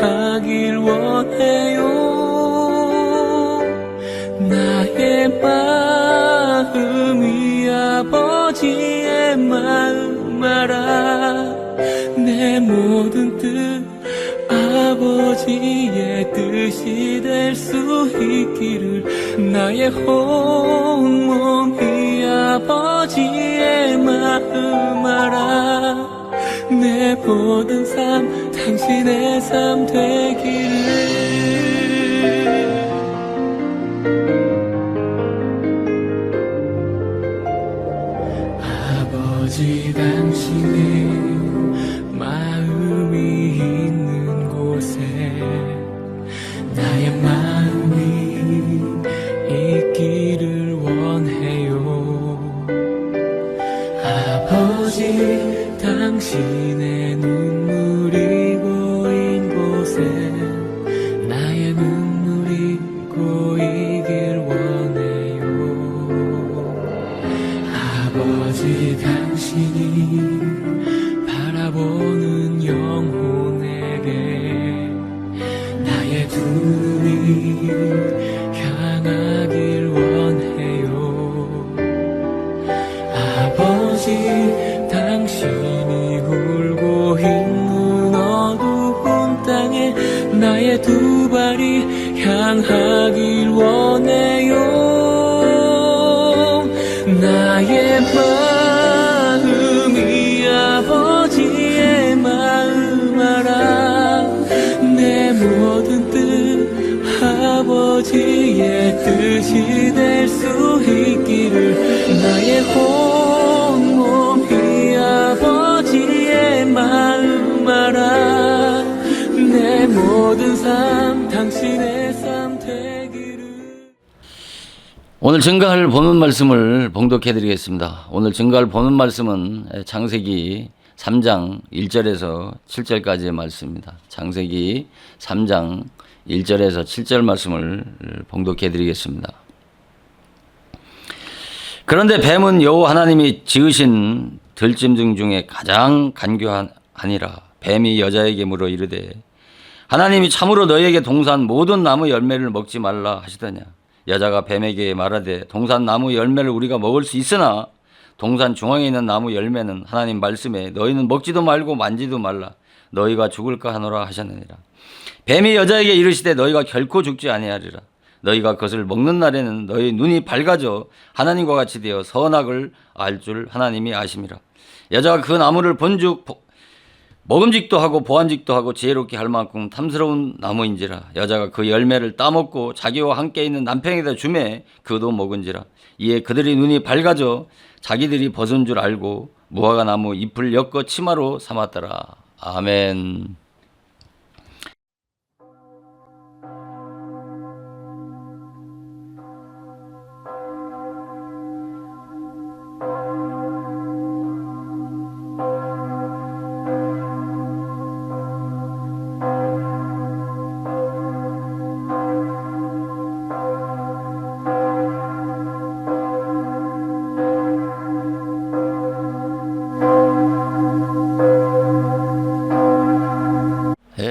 향하길 원해요. 나의 마음이 아버지의 마음 알아. 내 모든 뜻 아버지의 뜻이 될 수 있기를. 나의 온몸이 아버지의 마음 알아. 내 모든 삶 당신의 삶 되기를. 아버지 당신의 마음이 있는 곳에 나의 마음이 있기를 원해요. 아버지 당신의 눈물이 고인 곳에 나의 눈물이 고이길 원해요. 아버지 당신이 바라보는 영혼에게 나의 두 눈이 향하길 원해요. 아버지 당신이 울고 있는 어두운 땅에 나의 두 발이 향하길 원해요. 나의 마음이 아버지의 마음 알아. 내 모든 뜻 아버지의 뜻이 될 수 있기를. 나의 온몸이 아버지의 마음 알아. 내 모든 삶 당신의 삶 되기를. 오늘 증거할 본문 말씀을 봉독해 드리겠습니다. 오늘 증거할 본문 말씀은 창세기 3장 1절에서 7절까지의 말씀입니다. 창세기 3장 1절에서 7절 말씀을 봉독해 드리겠습니다. 그런데 뱀은 여호와 하나님이 지으신 들짐승 중에 가장 간교하니라. 뱀이 여자에게 물어 이르되 하나님이 참으로 너희에게 동산 모든 나무 열매를 먹지 말라 하시더냐. 여자가 뱀에게 말하되 동산 나무 열매를 우리가 먹을 수 있으나 동산 중앙에 있는 나무 열매는 하나님 말씀에 너희는 먹지도 말고 만지도 말라 너희가 죽을까 하노라 하셨느니라. 뱀이 여자에게 이르시되 너희가 결코 죽지 아니하리라. 너희가 그것을 먹는 날에는 너희 눈이 밝아져 하나님과 같이 되어 선악을 알 줄 하나님이 아심이라. 여자가 그 나무를 본즉 먹음직도 하고 보안직도 하고 지혜롭게 할 만큼 탐스러운 나무인지라. 여자가 그 열매를 따먹고 자기와 함께 있는 남편에다 주매 그도 먹은지라. 이에 그들의 눈이 밝아져 자기들이 벗은 줄 알고 무화과 나무 잎을 엮어 치마로 삼았더라. 아멘.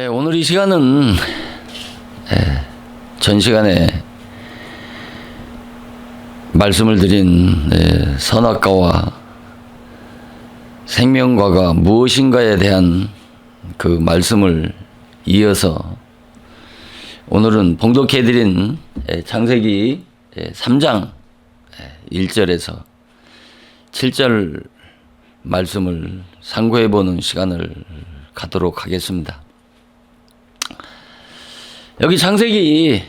오늘 이 시간은 전 시간에 말씀을 드린 선악과와 생명과가 무엇인가에 대한 그 말씀을 이어서 오늘은 봉독해 드린 창세기 3장 1절에서 7절 말씀을 상고해 보는 시간을 갖도록 하겠습니다. 여기 창세기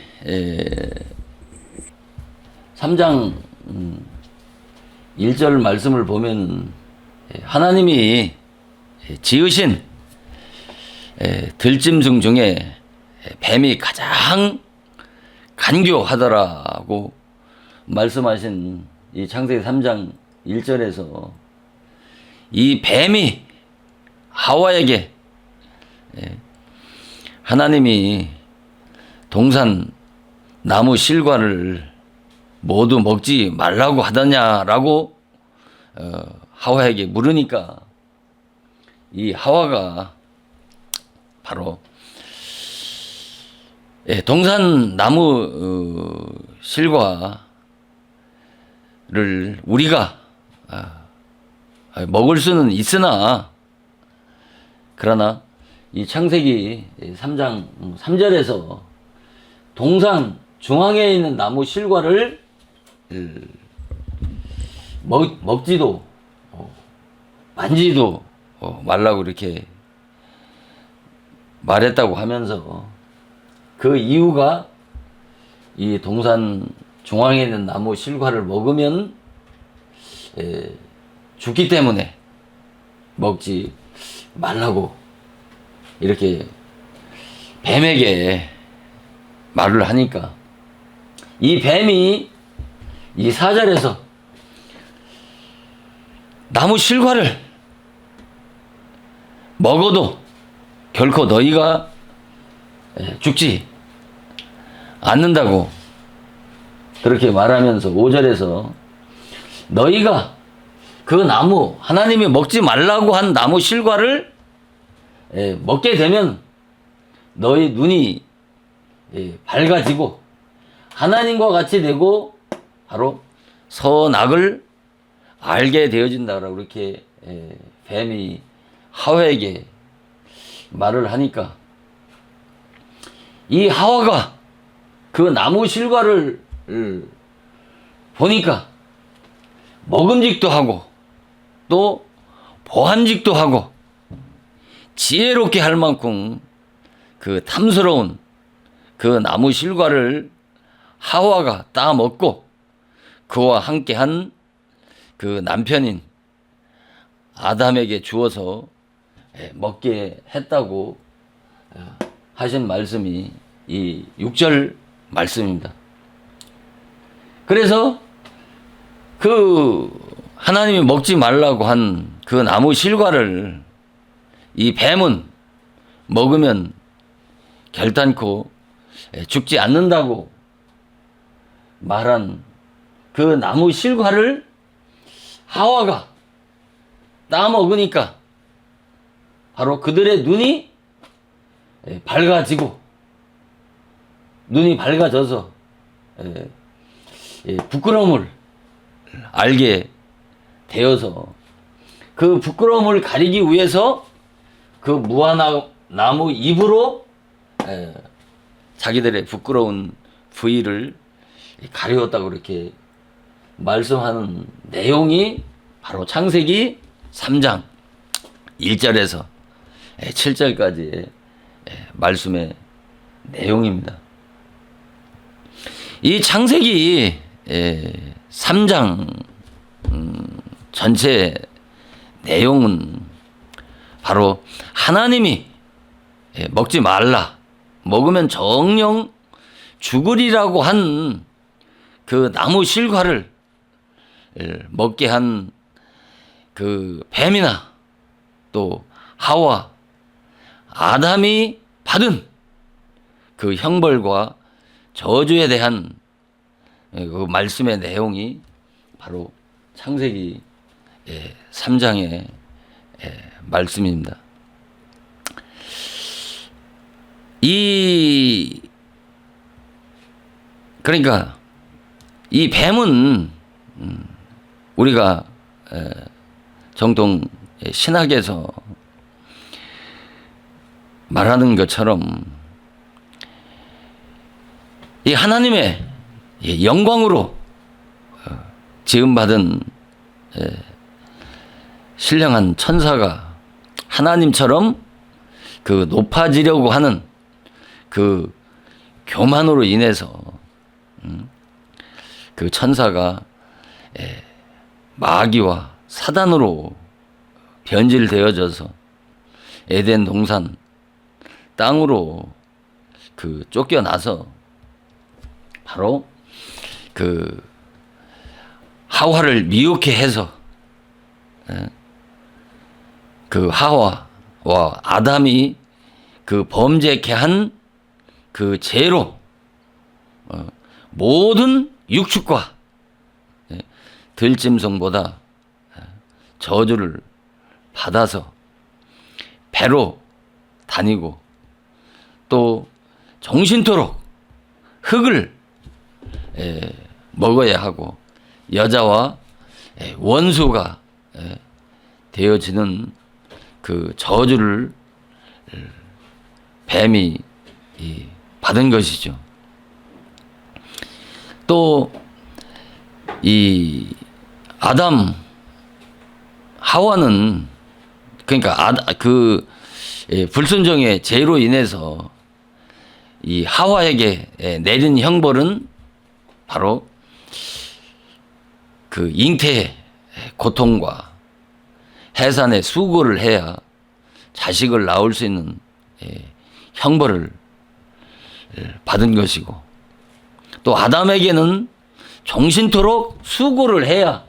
3장 1절 말씀을 보면 하나님이 지으신 들짐승 중에 뱀이 가장 간교하더라고 말씀하신 이 창세기 3장 1절에서 이 뱀이 하와에게 하나님이 동산 나무 실과를 모두 먹지 말라고 하더냐라고 하와에게 물으니까 이 하와가 바로 예, 동산 나무 실과를 우리가 먹을 수는 있으나, 그러나 이 창세기 3장 3절에서 동산 중앙에 있는 나무 실과를 먹지도 만지도 말라고 이렇게 말했다고 하면서, 그 이유가 이 동산 중앙에 있는 나무 실과를 먹으면 죽기 때문에 먹지 말라고 이렇게 뱀에게 말을 하니까, 이 뱀이 이 4절에서 나무 실과를 먹어도 결코 너희가 죽지 않는다고 그렇게 말하면서 5절에서 너희가 그 나무, 하나님이 먹지 말라고 한 나무 실과를 먹게 되면 너희 눈이 밝아지고 하나님과 같이 되고 바로 선악을 알게 되어진다라고 그렇게 뱀이 하와에게 말을 하니까, 이 하와가 그 나무 실과를 보니까 먹음직도 하고 또 보암직도 하고 지혜롭게 할 만큼 그 탐스러운 그 나무 실과를 하와가 따먹고 그와 함께한 그 남편인 아담에게 주어서 먹게 했다고 하신 말씀이 이 6절 말씀입니다. 그래서 그 하나님이 먹지 말라고 한 그 나무 실과를 이 뱀은 먹으면 결단코 죽지 않는다고 말한 그 나무 실과를 하와가 따먹으니까 바로 그들의 눈이 밝아지고, 눈이 밝아져서 부끄러움을 알게 되어서 그 부끄러움을 가리기 위해서 그 무화나무 잎으로 자기들의 부끄러운 부위를 가리웠다고 이렇게 말씀하는 내용이 바로 창세기 3장 1절에서 7절까지의 말씀의 내용입니다. 이 창세기 3장 전체 내용은 바로 하나님이 먹지 말라, 먹으면 정령 죽으리라고 한 그 나무 실과를 먹게 한 그 뱀이나 또 하와, 아담이 받은 그 형벌과 저주에 대한 그 말씀의 내용이 바로 창세기 3장의 말씀입니다. 그러니까 이 뱀은 우리가 정통 신학에서 말하는 것처럼 이 하나님의 영광으로 지음받은 신령한 천사가 하나님처럼 그 높아지려고 하는 그 교만으로 인해서 그 천사가 마귀와 사단으로 변질되어져서 에덴 동산 땅으로 그 쫓겨나서 바로 그 하와를 미혹해 해서 그 하와와 아담이 그 범죄케 한 그 죄로 모든 육축과 들짐승보다 저주를 받아서 배로 다니고 또 정신토록 흙을 먹어야 하고 여자와 원수가 되어지는 그 저주를 뱀이 받은 것이죠. 또 이 아담 하와는 그러니까 그 불순종의 죄로 인해서 이 하와에게 내린 형벌은 바로 그 잉태의 고통과 해산의 수고를 해야 자식을 낳을 수 있는 형벌을 받은 것이고, 또 아담에게는 정신토록 수고를 해야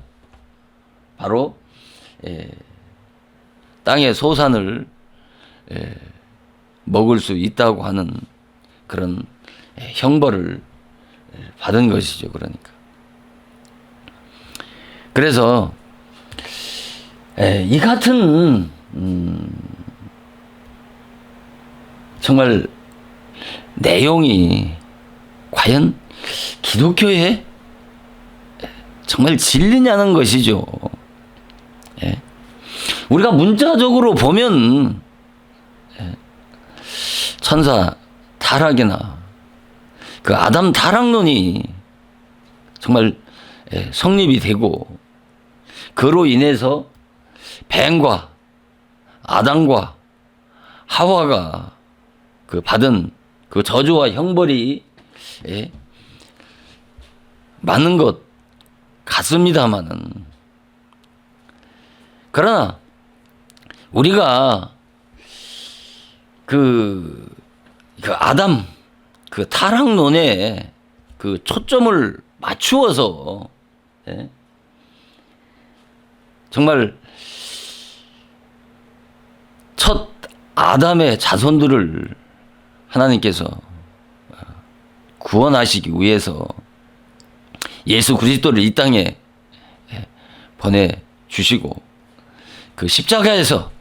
바로 땅의 소산을 먹을 수 있다고 하는 그런 형벌을 받은 것이죠. 그러니까. 그래서 이 같은 정말 내용이 과연 기독교에 정말 진리냐는 것이죠. 우리가 문자적으로 보면 천사 타락이나 그 아담 타락론이 정말 성립이 되고, 그로 인해서 뱀과 아담과 하와가 그 받은 그 저주와 형벌이 맞는 것 같습니다만은, 그러나 우리가 그 아담 그 타락론에 그 초점을 맞추어서 정말 첫 아담의 자손들을 하나님께서 구원하시기 위해서 예수 그리스도를 이 땅에 보내주시고, 그 십자가에서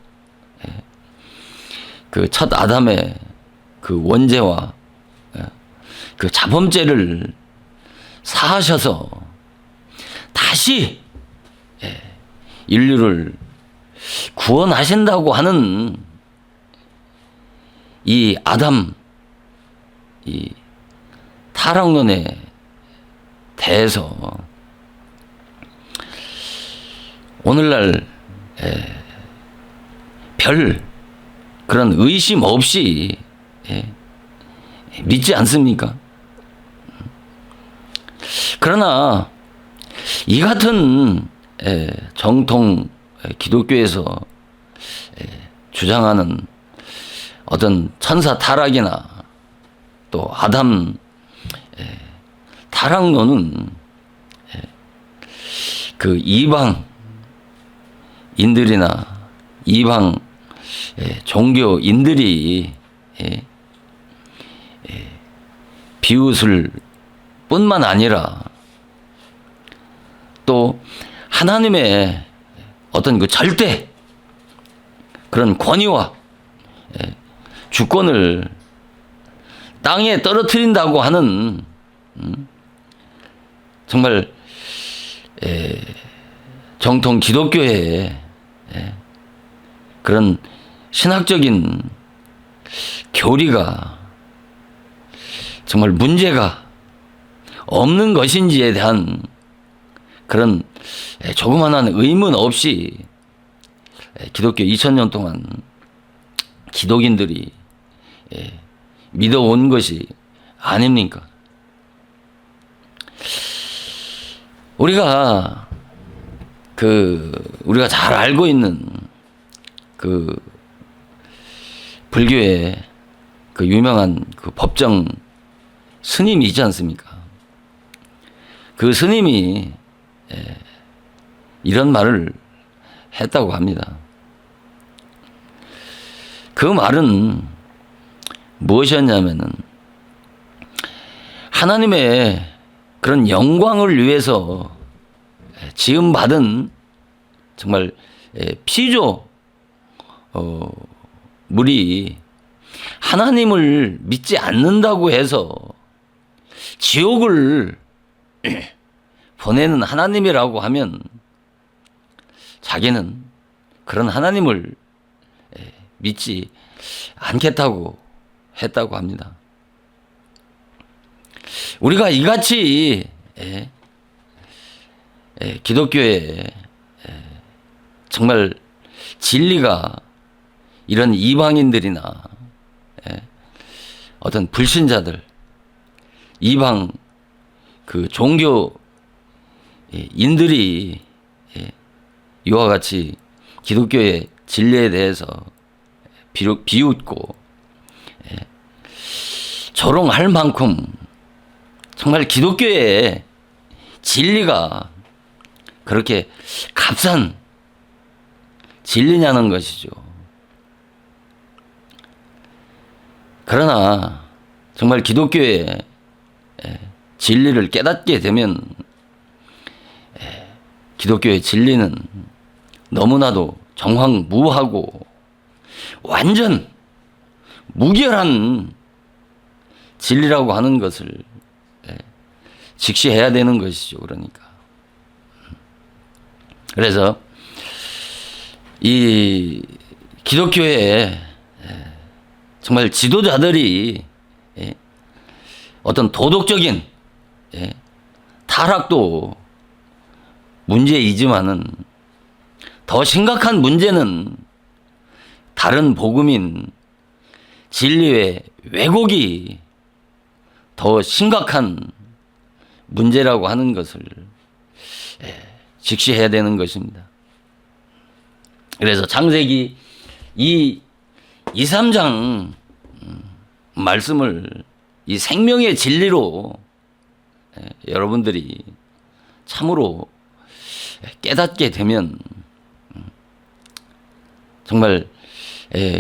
그 첫 아담의 그 원죄와 그 자범죄를 사하셔서 다시 인류를 구원하신다고 하는 이 아담 이 타락론에 대해서 오늘날 별 그런 의심 없이 믿지 않습니까? 그러나 이 같은 정통 기독교에서 주장하는 어떤 천사 타락이나 또 아담 타락론은 그 이방인들이나 이방 종교인들이 비웃을 뿐만 아니라 또 하나님의 어떤 그 절대 그런 권위와 주권을 땅에 떨어뜨린다고 하는 정말 정통 기독교의 그런 신학적인 교리가 정말 문제가 없는 것인지에 대한 그런 조그만한 의문 없이 기독교 2000년 동안 기독인들이 믿어온 것이 아닙니까? 우리가 잘 알고 있는 그 불교의 그 유명한 그 법정 스님이 있지 않습니까? 그 스님이 이런 말을 했다고 합니다. 그 말은 무엇이었냐면은 하나님의 그런 영광을 위해서 지음받은 정말 피조 물이 하나님을 믿지 않는다고 해서 지옥을 보내는 하나님이라고 하면 자기는 그런 하나님을 믿지 않겠다고 했다고 합니다. 우리가 이같이 기독교에 정말 진리가 이런 이방인들이나 어떤 불신자들, 이방 그 종교인들이 이와 같이 기독교의 진리에 대해서 비웃고 조롱할 만큼 정말 기독교의 진리가 그렇게 값싼 진리냐는 것이죠. 그러나 정말 기독교의 진리를 깨닫게 되면 기독교의 진리는 너무나도 정황무하고 완전 무결한 진리라고 하는 것을 직시해야 되는 것이죠. 그러니까. 그래서 이 기독교의 정말 지도자들이 어떤 도덕적인 타락도 문제이지만은 더 심각한 문제는 다른 복음인 진리의 왜곡이 더 심각한 문제라고 하는 것을 직시해야 되는 것입니다. 그래서 창세기 2, 3장 말씀을 이 생명의 진리로 여러분들이 참으로 깨닫게 되면 정말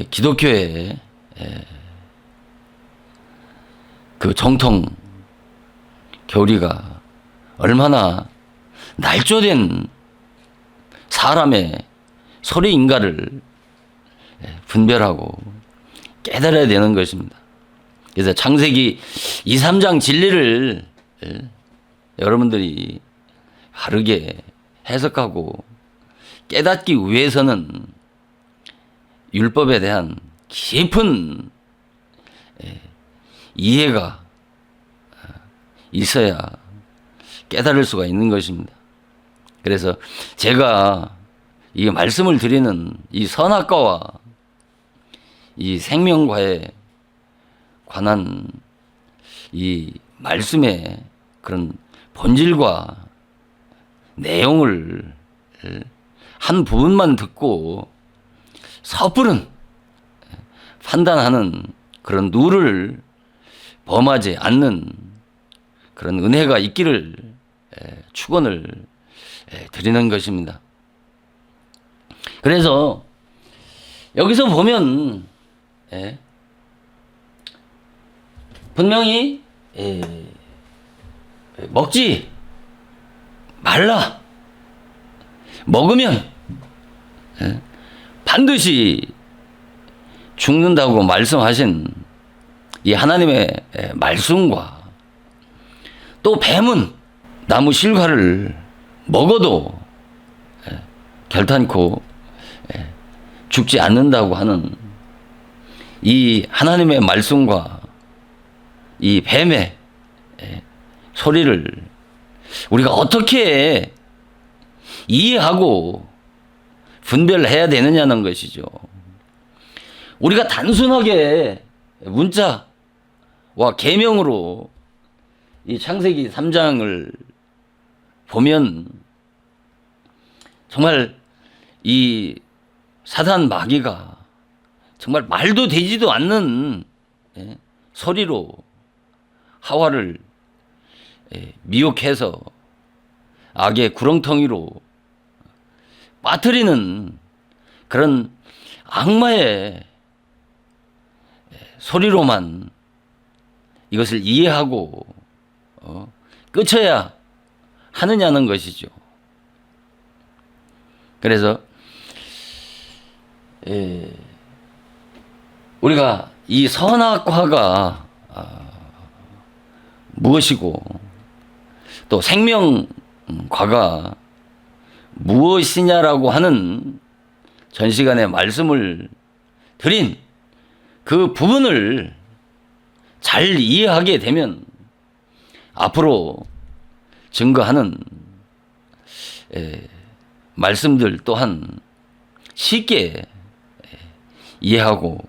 기독교의 그 정통 교리가 얼마나 날조된 사람의 소리인가를 분별하고 깨달아야 되는 것입니다. 그래서 창세기 2, 3장 진리를 여러분들이 바르게 해석하고 깨닫기 위해서는 율법에 대한 깊은 이해가 있어야 깨달을 수가 있는 것입니다. 그래서 제가 이 말씀을 드리는 이 선악과와 이 생명과에 관한 이 말씀의 그런 본질과 내용을 한 부분만 듣고 섣부른 판단하는 그런 누를 범하지 않는 그런 은혜가 있기를 축원을 드리는 것입니다. 그래서 여기서 보면 분명히 먹지 말라, 먹으면 반드시 죽는다고 말씀하신 이 하나님의 말씀과 또 뱀은 나무 실과를 먹어도 결탄코 죽지 않는다고 하는 이 하나님의 말씀과 이 뱀의 소리를 우리가 어떻게 이해하고 분별해야 되느냐는 것이죠. 우리가 단순하게 문자와 계명으로 이 창세기 3장을 보면 정말 이 사단 마귀가 정말 말도 되지도 않는 소리로 하와를 미혹해서 악의 구렁텅이로 빠뜨리는 그런 악마의 소리로만 이것을 이해하고 끝쳐야 하느냐는 것이죠. 그래서 우리가 이 선악과가 무엇이고 또 생명과가 무엇이냐라고 하는 전 시간에 말씀을 드린 그 부분을 잘 이해하게 되면 앞으로 증거하는 말씀들 또한 쉽게 이해하고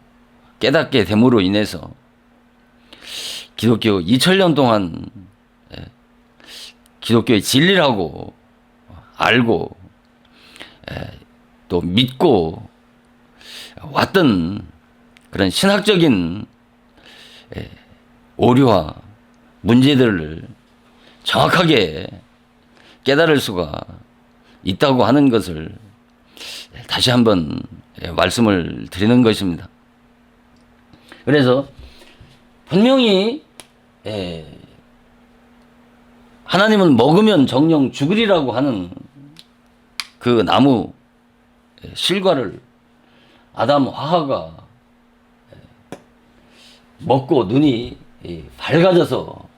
깨닫게 됨으로 인해서 기독교 2000년 동안 기독교의 진리라고 알고 또 믿고 왔던 그런 신학적인 오류와 문제들을 정확하게 깨달을 수가 있다고 하는 것을 다시 한번 말씀을 드리는 것입니다. 그래서 분명히 하나님은 먹으면 정령 죽으리라고 하는 그 나무 실과를 아담 화하가 먹고 눈이 밝아져서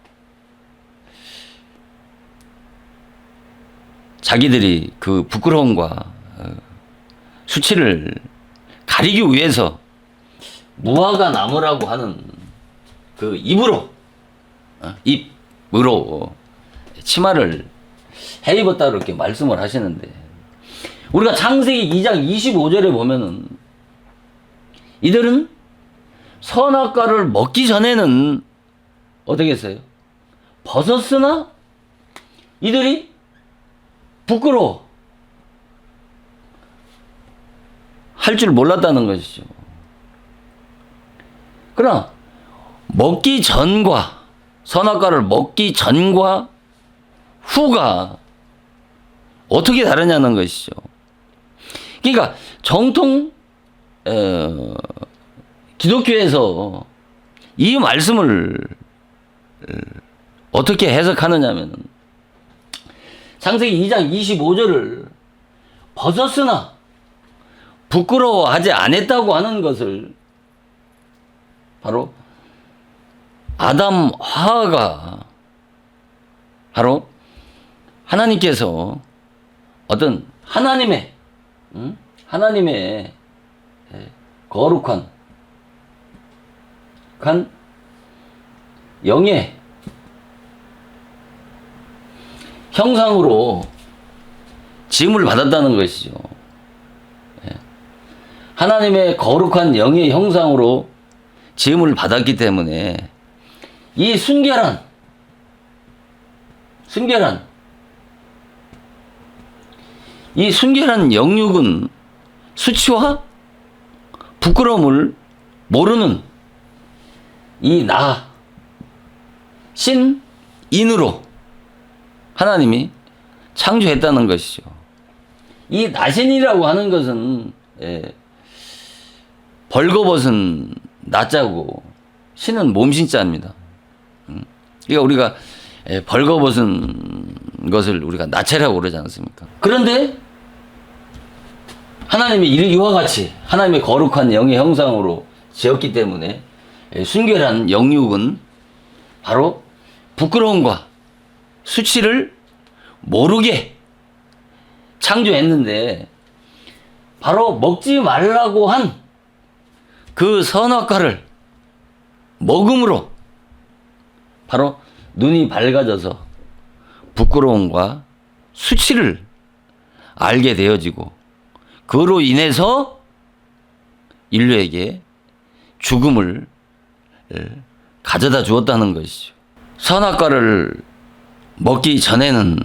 자기들이 그 부끄러움과 수치를 가리기 위해서 무화과 나무라고 하는 그 입으로 치마를 해 입었다고 이렇게 말씀을 하시는데, 우리가 창세기 2장 25절에 보면은 이들은 선악과를 먹기 전에는 어떻게 했어요? 벗었으나 이들이 부끄러워 할 줄 몰랐다는 것이죠. 그러나 먹기 전과 선악과를 먹기 전과 후가 어떻게 다르냐는 것이죠. 그러니까 정통 기독교에서 이 말씀을 어떻게 해석하느냐면 창세기 2장 25절을 벗었으나 부끄러워하지 않았다고 하는 것을 바로 아담 하와가 바로 하나님께서 어떤 하나님의 거룩한 영의 형상으로 지음을 받았다는 것이죠. 하나님의 거룩한 영의 형상으로 지음을 받았기 때문에 이 순결한 이 순결한 영육은 수치와 부끄러움을 모르는 이 신인으로 하나님이 창조했다는 것이죠. 이 나신이라고 하는 것은 벌거벗은 나자고 신은 몸신자입니다. 그러니까 우리가 벌거벗은 것을 우리가 나체라고 그러지 않습니까? 그런데 하나님이 이와 같이 하나님의 거룩한 영의 형상으로 지었기 때문에 순결한 영육은 바로 부끄러움과 수치를 모르게 창조했는데, 바로 먹지 말라고 한 그 선악과를 먹음으로 바로 눈이 밝아져서 부끄러움과 수치를 알게 되어지고, 그로 인해서 인류에게 죽음을 가져다 주었다는 것이죠. 선악과를 먹기 전에는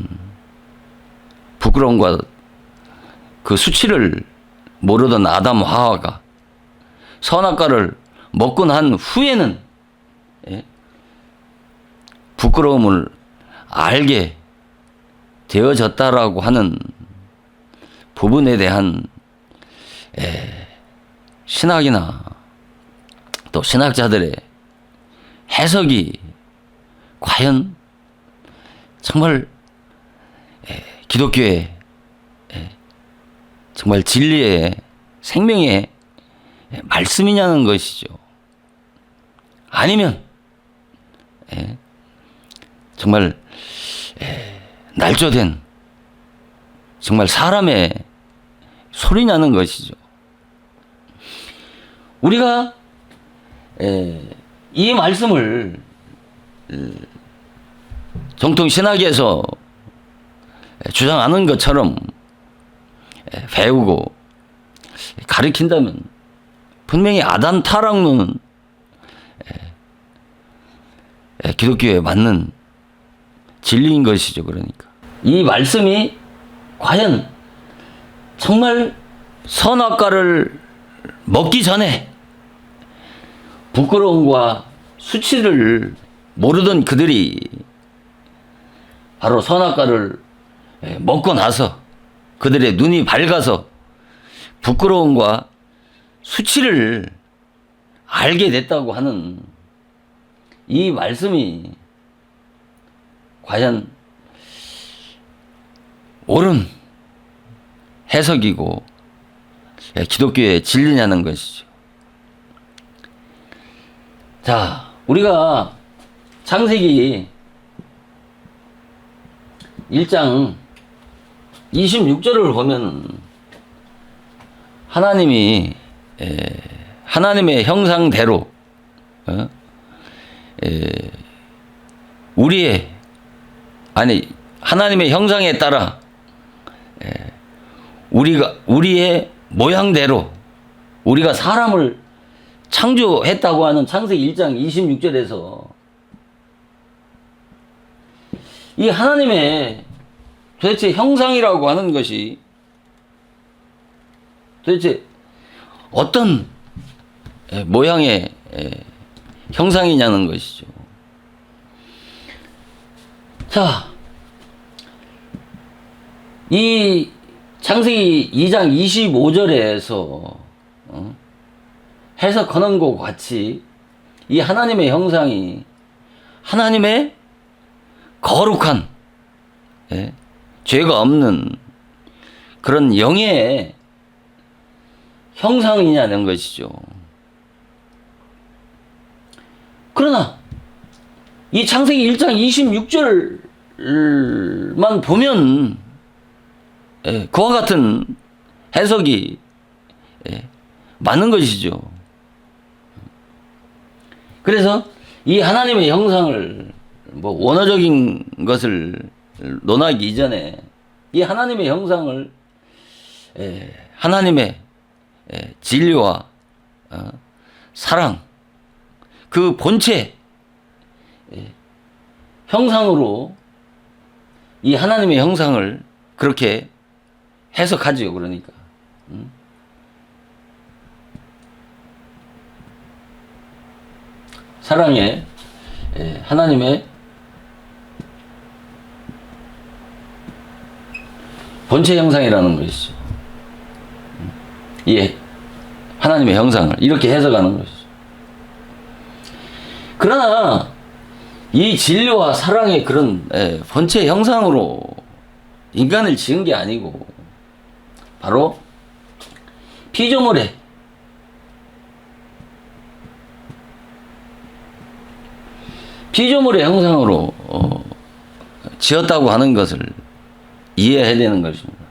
부끄러움과 그 수치를 모르던 아담 하와가 선악과를 먹고 난 후에는 부끄러움을 알게 되어졌다라고 하는 부분에 대한 신학이나 또 신학자들의 해석이 과연 정말 기독교의 정말 진리의 생명의 말씀이냐는 것이죠. 아니면 정말 날조된 정말 사람의 소리 나는 것이죠. 우리가 이 말씀을 정통 신학에서 주장하는 것처럼 배우고 가르친다면 분명히 아담 타락론은 기독교에 맞는 진리인 것이죠. 그러니까 이 말씀이 과연 정말 선악과를 먹기 전에 부끄러움과 수치를 모르던 그들이 바로 선악과를 먹고 나서 그들의 눈이 밝아서 부끄러움과 수치를 알게 됐다고 하는 이 말씀이 과연 옳은 해석이고 기독교의 진리냐는 것이죠. 자, 우리가 창세기 1장 26절을 보면 하나님이 하나님의 형상대로 하나님의 형상에 따라 우리의 모양대로 우리가 사람을 창조했다고 하는 창세기 1장 26절에서 이 하나님의 도대체 형상이라고 하는 것이 도대체 어떤 모양의 형상이냐는 것이죠. 자, 이 창세기 2장 25절에서 해석하는 것과 같이 이 하나님의 형상이 하나님의 거룩한 죄가 없는 그런 영의 형상이냐는 것이죠. 그러나 이 창세기 1장 26절만 보면 그와 같은 해석이 맞는 것이죠. 그래서 이 하나님의 형상을 원어적인 것을 논하기 이전에 이 하나님의 형상을 하나님의 진리와 사랑 그 본체 형상으로 이 하나님의 형상을 그렇게 해석하지요. 그러니까 사랑의 하나님의 본체 형상이라는 것이죠. 이 하나님의 형상을 이렇게 해석하는 것이죠. 그러나 이 진리와 사랑의 그런 본체 형상으로 인간을 지은 게 아니고 바로 피조물의 형상으로 지었다고 하는 것을 이해해야 되는 것입니다.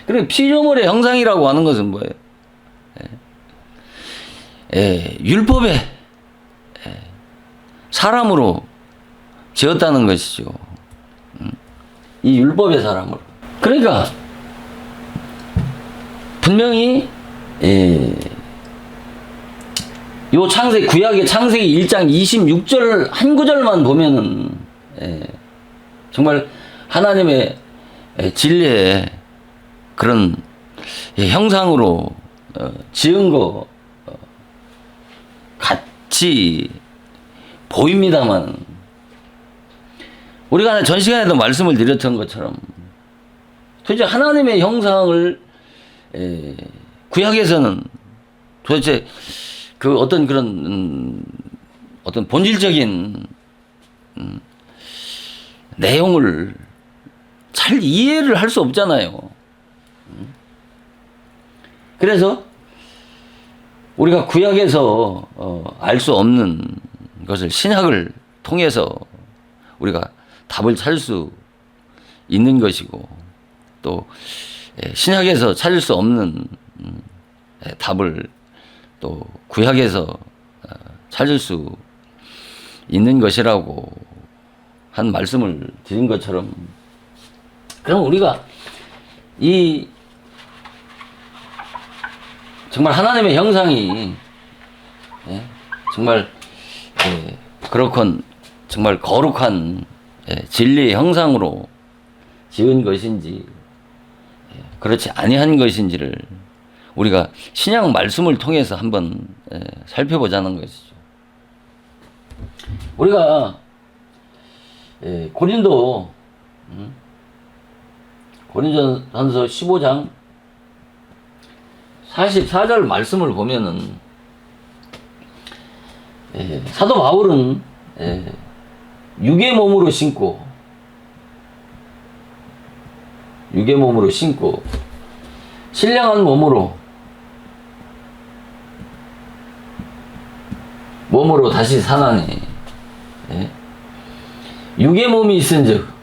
그리고 피조물의 형상이라고 하는 것은 뭐예요? 율법의 사람으로 지었다는 것이죠. 이 율법의 사람으로. 그러니까 분명히 요 구약의 창세기 1장 26절 한 구절만 보면은 정말 하나님의 진리의 그런 형상으로 지은 것 같이 보입니다만 우리가 전 시간에도 말씀을 드렸던 것처럼 도대체 하나님의 형상을 구약에서는 도대체 그 어떤 그런 어떤 본질적인 내용을 잘 이해를 할 수 없잖아요. 그래서 우리가 구약에서 알 수 없는 것을 신약을 통해서 우리가 답을 찾을 수 있는 것이고, 또 신약에서 찾을 수 없는 답을 또 구약에서 찾을 수 있는 것이라고 한 말씀을 드린 것처럼, 그럼 우리가 이 정말 하나님의 형상이 정말 그렇건 정말 거룩한 진리의 형상으로 지은 것인지 그렇지 아니한 것인지를 우리가 신약 말씀을 통해서 한번 살펴보자는 것이죠. 우리가 고린도전서 15장 44절 말씀을 보면은 사도 바울은 육의 몸으로 신고 신령한 몸으로 다시 사나니 육의 몸이 있은즉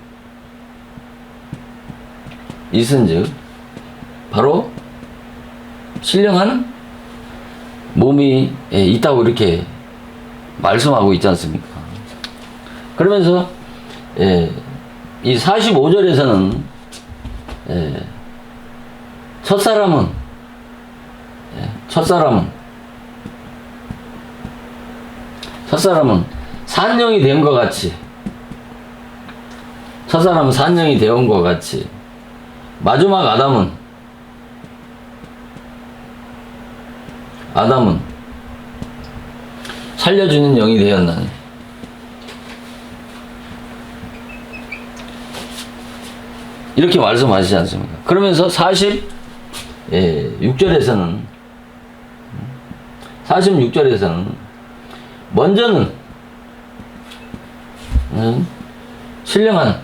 바로 신령한 몸이 있다고 이렇게 말씀하고 있지 않습니까? 그러면서 이 45절에서는 첫사람은 산령이 된 것 같이, 첫사람은 산령이 되온 것 같이 마지막 아담은 살려주는 영이 되었나니. 이렇게 말씀하시지 않습니까? 그러면서 46절에서는 먼저는 신령한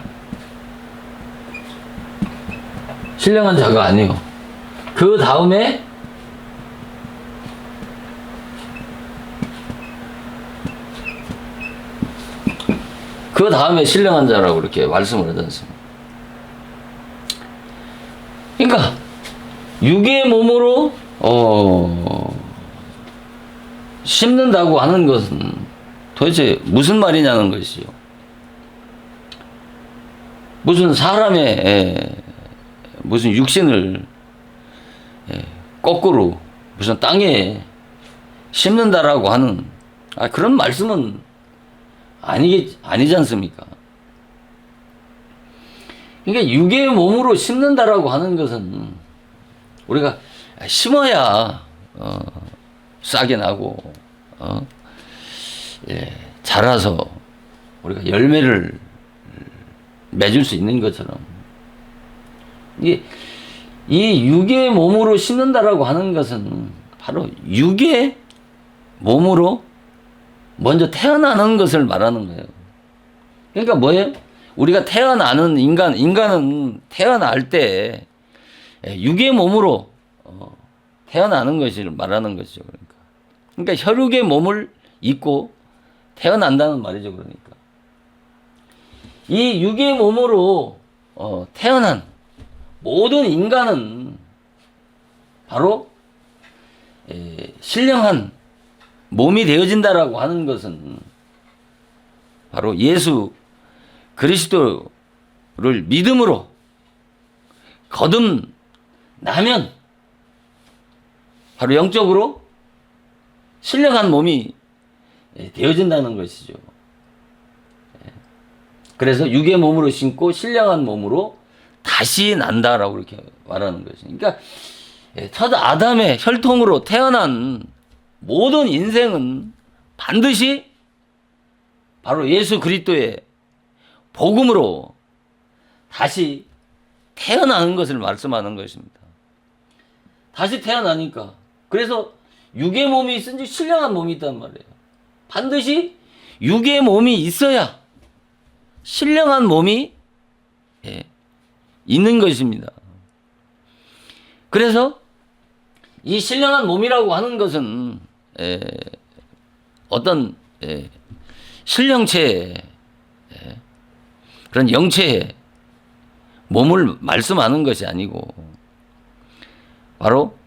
자가 아니요, 그 다음에 신령한 자라고 이렇게 말씀을 하지 않습니까? 그러니까 육의 몸으로 심는다고 하는 것은 도대체 무슨 말이냐는 것이요. 무슨 사람의 무슨 육신을 거꾸로 무슨 땅에 심는다라고 하는 그런 말씀은 아니지 않습니까? 그러니까 육의 몸으로 심는다라고 하는 것은 우리가 심어야 싹이 나고 자라서 우리가 열매를 맺을 수 있는 것처럼, 이 육의 몸으로 심는다라고 하는 것은 바로 육의 몸으로 먼저 태어나는 것을 말하는 거예요. 그러니까 뭐예요? 우리가 태어나는 인간은 태어날 때 육의 몸으로 태어나는 것을 말하는 것이죠. 그러니까 혈육의 몸을 입고 태어난다는 말이죠. 그러니까 이 육의 몸으로 태어난 모든 인간은 바로 신령한 몸이 되어진다라고 하는 것은 바로 예수 그리스도를 믿음으로 거듭나면 바로 영적으로 신령한 몸이 되어진다는 것이죠. 그래서 육의 몸으로 신고 신령한 몸으로 다시 난다라고 이렇게 말하는 것이죠. 그러니까 첫 아담의 혈통으로 태어난 모든 인생은 반드시 바로 예수 그리스도의 복음으로 다시 태어나는 것을 말씀하는 것입니다. 다시 태어나니까, 그래서 육의 몸이 있은지 신령한 몸이 있단 말이에요. 반드시 육의 몸이 있어야 신령한 몸이 있는 것입니다. 그래서 이 신령한 몸이라고 하는 것은 어떤 신령체의 그런 영체의 몸을 말씀하는 것이 아니고 바로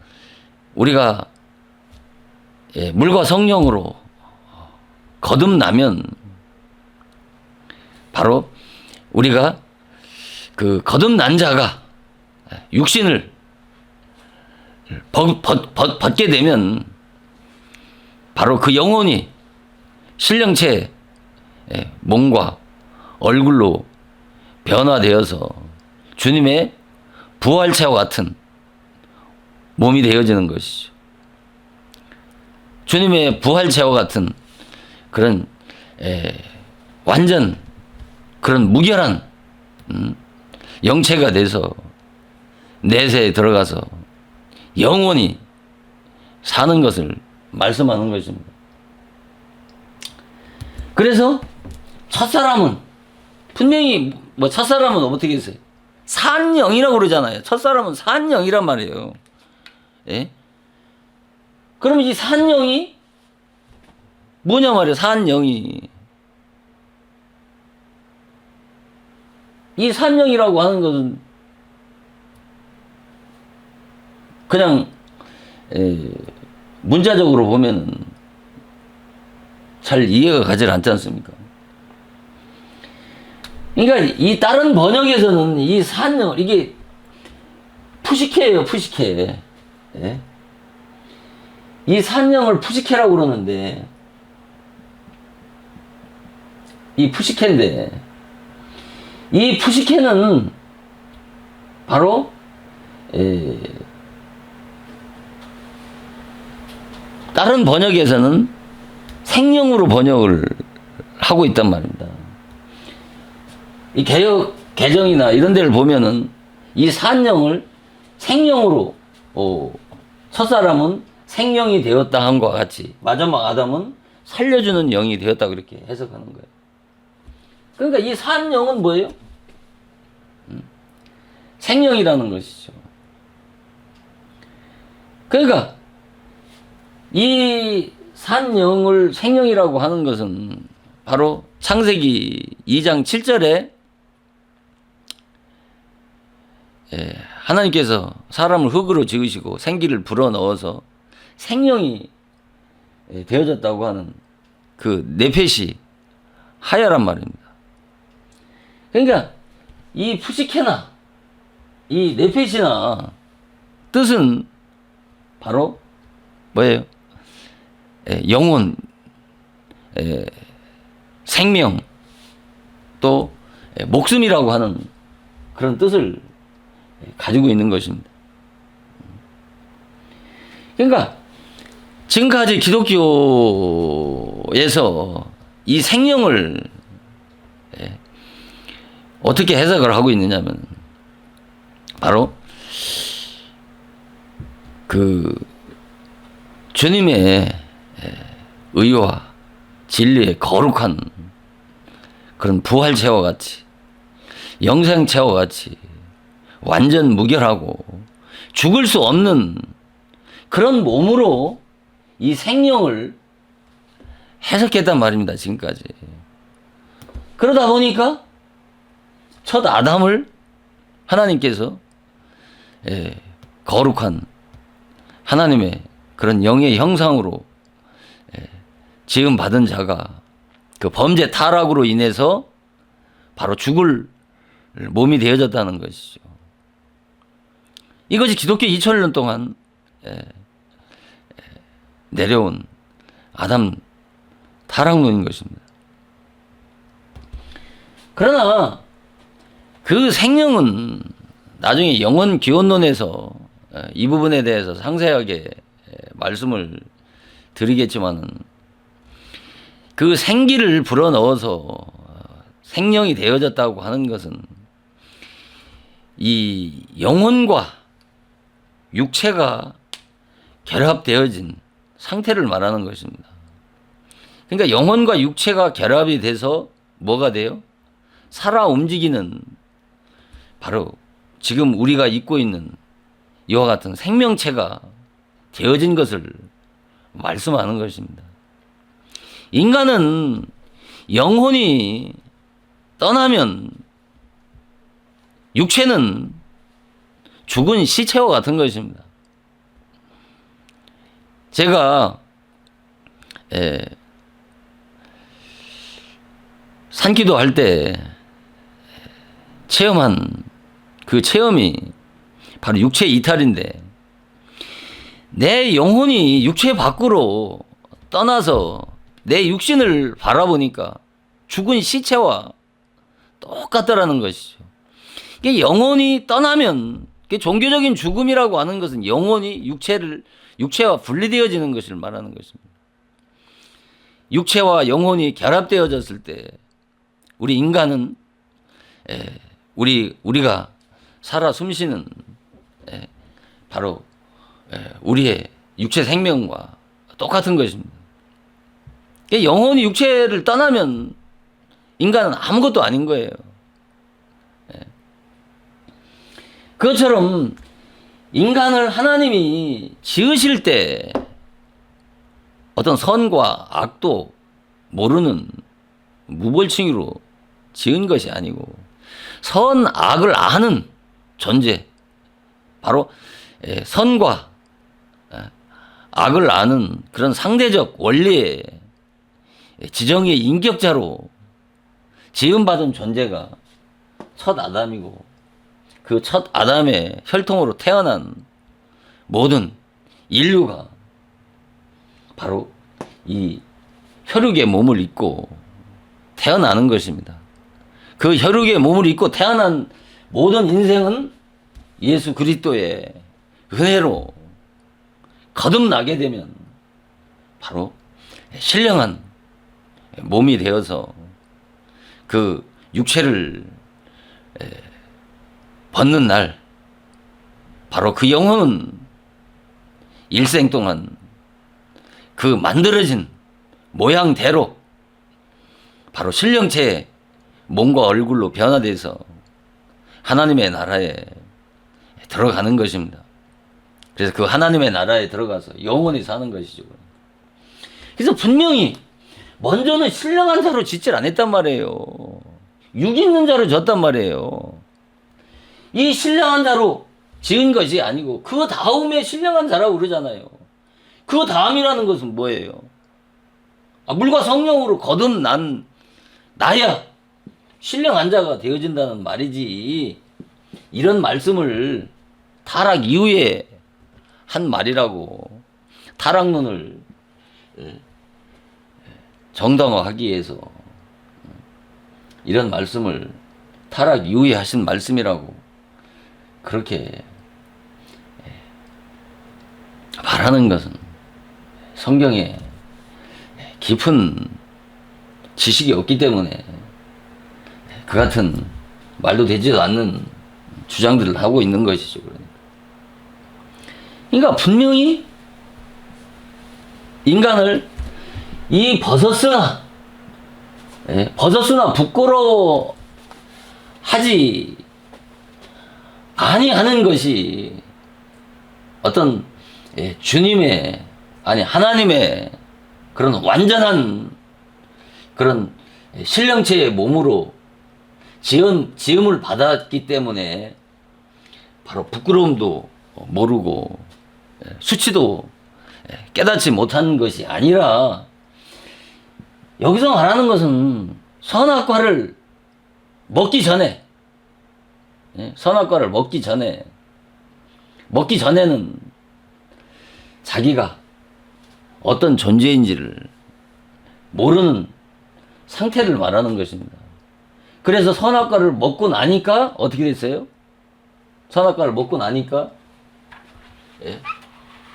우리가 물과 성령으로 거듭나면 바로 우리가 그 거듭난 자가 육신을 벗게 되면 바로 그 영혼이 신령체의 몸과 얼굴로 변화되어서 주님의 부활체와 같은 몸이 되어지는 것이죠. 주님의 부활체와 같은 그런 완전 그런 무결한 영체가 돼서 내세에 들어가서 영원히 사는 것을 말씀하는 것입니다. 그래서 첫사람은 분명히 뭐 첫사람은 어떻게 했어요? 산영이라고 그러잖아요. 첫사람은 산영이란 말이에요. 예? 그럼 이 산영이 뭐냐 말이에요. 산영이 이 산영이라고 하는 것은 그냥 문자적으로 보면 잘 이해가 가지 않지 않습니까? 그러니까 이 다른 번역에서는 이 산영 이게 푸시케예요, 푸시케. 예? 이 산영을 푸시케라고 그러는데 이 푸시케인데 이 푸시케는 바로 다른 번역에서는 생명으로 번역을 하고 있단 말입니다. 이 개역 개정이나 이런 데를 보면은 이 산영을 생명으로 첫사람은 생명이 되었다 함과 같이 마지막 아담은 살려주는 영이 되었다 그렇게 해석하는 거예요. 그러니까 이 산영은 뭐예요? 생명이라는 것이죠. 그러니까 이 산영을 생명이라고 하는 것은 바로 창세기 2장 7절에 하나님께서 사람을 흙으로 지으시고 생기를 불어넣어서 생명이 되어졌다고 하는 그 네펫이 하야란 말입니다. 그러니까 이 푸시케나 이 네펫이나 뜻은 바로 뭐예요? 영혼, 생명, 또 목숨이라고 하는 그런 뜻을 가지고 있는 것입니다. 그러니까 지금까지 기독교에서 이 생명을 어떻게 해석을 하고 있느냐면 바로 그 주님의 의와 진리의 거룩한 그런 부활체와 같이 영생체와 같이 완전 무결하고 죽을 수 없는 그런 몸으로 이 생명을 해석했단 말입니다. 지금까지. 그러다 보니까 첫 아담을 하나님께서 거룩한 하나님의 그런 영의 형상으로 지음 받은 자가 그 범죄 타락으로 인해서 바로 죽을 몸이 되어졌다는 것이죠. 이것이 기독교 2000년 동안 내려온 아담 타락론인 것입니다. 그러나 그 생명은 나중에 영혼 기원론에서 이 부분에 대해서 상세하게 말씀을 드리겠지만은 그 생기를 불어넣어서 생명이 되어졌다고 하는 것은 이 영혼과 육체가 결합되어진 상태를 말하는 것입니다. 그러니까 영혼과 육체가 결합이 돼서 뭐가 돼요? 살아 움직이는 바로 지금 우리가 입고 있는 이와 같은 생명체가 되어진 것을 말씀하는 것입니다. 인간은 영혼이 떠나면 육체는 죽은 시체와 같은 것입니다. 제가 산기도 할 때 체험한 그 체험이 바로 육체 이탈인데, 내 영혼이 육체 밖으로 떠나서 내 육신을 바라보니까 죽은 시체와 똑같다라는 것이죠. 이게 영혼이 떠나면, 종교적인 죽음이라고 하는 것은 영혼이 육체와 분리되어지는 것을 말하는 것입니다. 육체와 영혼이 결합되어졌을 때 우리 인간은 우리가 살아 숨쉬는 바로 우리의 육체 생명과 똑같은 것입니다. 영혼이 육체를 떠나면 인간은 아무것도 아닌 거예요. 그것처럼 인간을 하나님이 지으실 때 어떤 선과 악도 모르는 무벌칭으로 지은 것이 아니고 선, 악을 아는 존재, 바로 선과 악을 아는 그런 상대적 원리의 지정의 인격자로 지음받은 존재가 첫 아담이고, 그 첫 아담의 혈통으로 태어난 모든 인류가 바로 이 혈육의 몸을 입고 태어나는 것입니다. 그 혈육의 몸을 입고 태어난 모든 인생은 예수 그리스도의 은혜로 거듭나게 되면 바로 신령한 몸이 되어서 그 육체를 벗는 날, 바로 그 영혼은 일생 동안 그 만들어진 모양대로 바로 신령체의 몸과 얼굴로 변화돼서 하나님의 나라에 들어가는 것입니다. 그래서 그 하나님의 나라에 들어가서 영원히 사는 것이죠. 그래서 분명히 먼저는 신령한 자로 짓질 않았단 말이에요. 육 있는 자로 졌단 말이에요. 이 신령한 자로 지은 것이 아니고 그 다음에 신령한 자라고 그러잖아요. 그 다음이라는 것은 뭐예요? 물과 성령으로 거듭난 나야 신령한 자가 되어진다는 말이지, 이런 말씀을 타락 이후에 한 말이라고, 타락론을 정당화하기 위해서 이런 말씀을 타락 이후에 하신 말씀이라고 그렇게 말하는 것은 성경에 깊은 지식이 없기 때문에 그 같은 말도 되지도 않는 주장들을 하고 있는 것이죠. 그러니까 분명히 인간을 이 벗었으나 부끄러워 하지 아니하는 것이 어떤 주님의, 아니 하나님의 그런 완전한 그런 신령체의 몸으로 지음을 받았기 때문에 바로 부끄러움도 모르고 수치도 깨닫지 못한 것이 아니라, 여기서 말하는 것은 선악과를 먹기 전에, 선악과를 먹기 전에는 자기가 어떤 존재인지를 모르는 상태를 말하는 것입니다. 그래서 선악과를 먹고 나니까 어떻게 됐어요? 선악과를 먹고 나니까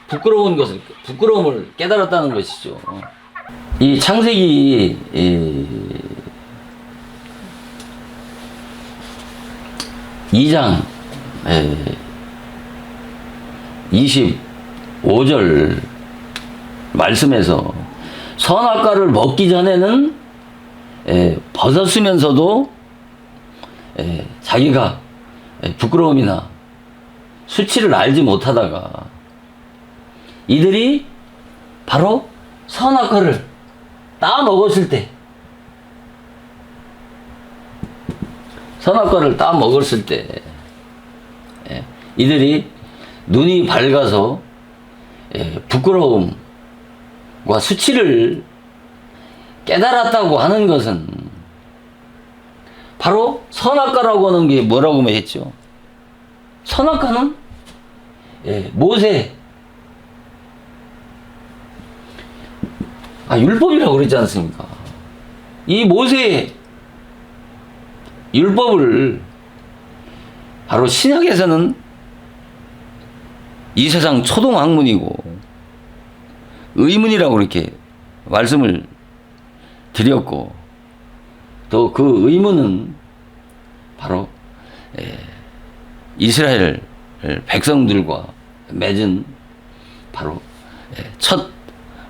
부끄러움을 깨달았다는 것이죠. 이 창세기 2장 25절 말씀에서 선악과를 먹기 전에는 벗었으면서도 자기가 부끄러움이나 수치를 알지 못하다가 이들이 바로 선악과를 따먹었을 때, 선악과를 따먹었을 때, 이들이 눈이 밝아서 부끄러움과 수치를 깨달았다고 하는 것은 바로 선악과라고 하는 게 뭐라고 했죠? 선악과는 모세, 율법이라고 그랬지 않습니까? 이 모세의 율법을 바로 신약에서는 이 세상 초등학문이고 의문이라고 이렇게 말씀을 드렸고, 또 그 의문은 바로 이스라엘 백성들과 맺은 바로 첫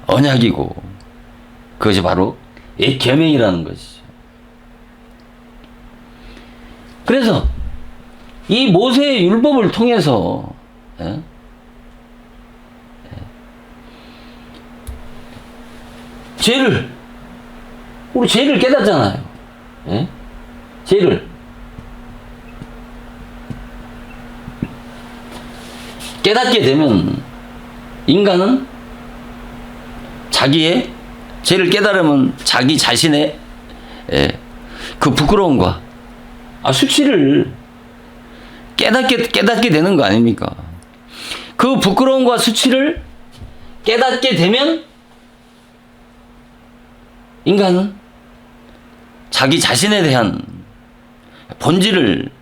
언약이고, 그것이 바로 옛 계명이라는 것이죠. 그래서 이 모세의 율법을 통해서 우리 죄를 깨닫잖아요. 죄를 깨닫게 되면 인간은 자기의 죄를 깨달으면 자기 자신의 그 부끄러움과 수치를 깨닫게 되는 거 아닙니까? 그 부끄러움과 수치를 깨닫게 되면 인간은 자기 자신에 대한 본질을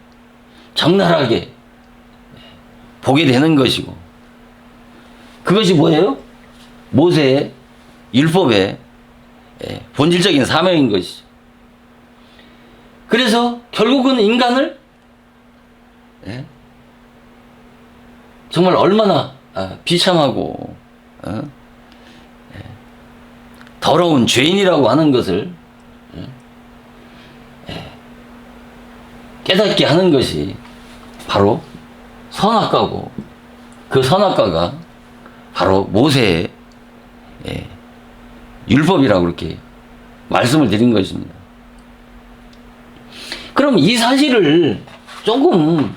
적나라하게 보게 되는 것이고, 그것이 뭐예요? 모세의 율법의 본질적인 사명인 것이죠. 그래서 결국은 인간을 정말 얼마나 비참하고 더러운 죄인이라고 하는 것을 깨닫게 하는 것이 바로 선악과고, 그 선악과가 바로 모세의 율법이라고 그렇게 말씀을 드린 것입니다. 그럼 이 사실을 조금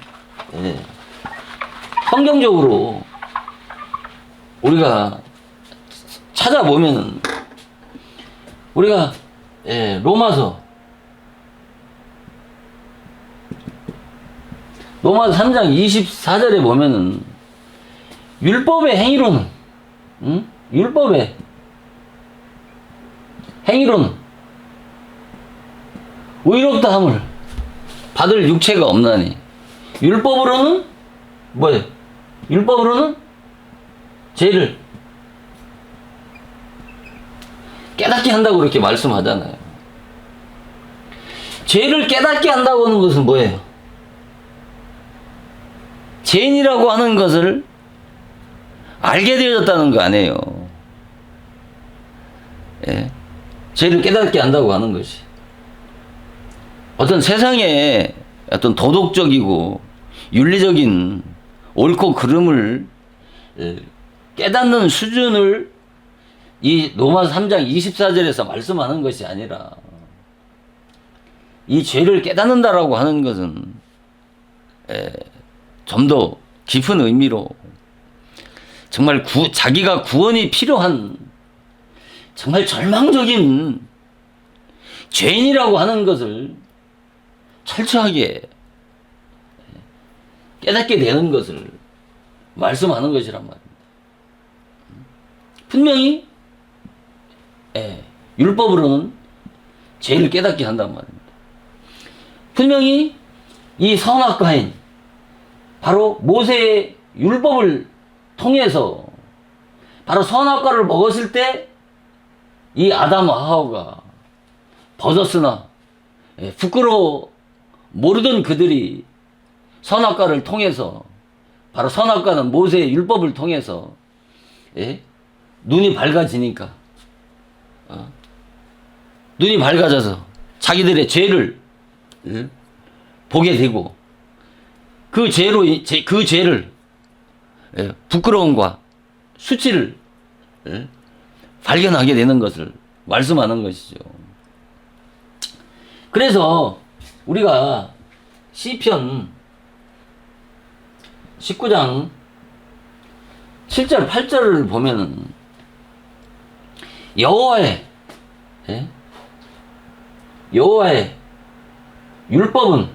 성경적으로 우리가 찾아보면, 우리가 로마서 3장 24절에 보면은 율법의 행위로는 율법의 행위로는 의롭다함을 받을 육체가 없나니, 율법으로는 뭐예요? 율법으로는 죄를 깨닫게 한다고 그렇게 말씀하잖아요. 죄를 깨닫게 한다고 하는 것은 뭐예요? 죄인이라고 하는 것을 알게 되어졌다는 거 아니에요. 죄를 깨닫게 한다고 하는 것이 어떤 세상의 어떤 도덕적이고 윤리적인 옳고 그름을 깨닫는 수준을 이 로마서 3장 24절에서 말씀하는 것이 아니라, 이 죄를 깨닫는다라고 하는 것은 좀 더 깊은 의미로 정말 자기가 구원이 필요한 정말 절망적인 죄인이라고 하는 것을 철저하게 깨닫게 되는 것을 말씀하는 것이란 말입니다. 분명히 율법으로는 죄를 깨닫게 한단 말입니다. 분명히 이 선악과인 바로 모세의 율법을 통해서 바로 선악과를 먹었을 때 이 아담과 하와가 벗었으나 부끄러워 모르던 그들이 선악과를 통해서, 바로 선악과는 모세의 율법을 통해서 눈이 밝아지니까, 눈이 밝아져서 자기들의 죄를 보게 되고, 그 죄를 부끄러움과 수치를 발견하게 되는 것을 말씀하는 것이죠. 그래서 우리가 시편 19장 7절 8절을 보면은 여호와의 율법은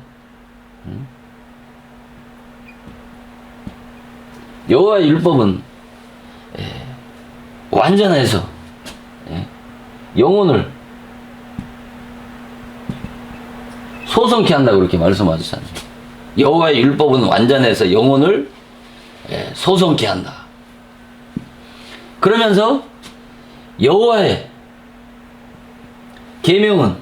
여호와의 율법은 완전해서 영혼을 소성케 한다고 그렇게 말씀하셨잖아요. 여호와의 율법은 완전해서 영혼을 소성케 한다. 그러면서 여호와의 계명은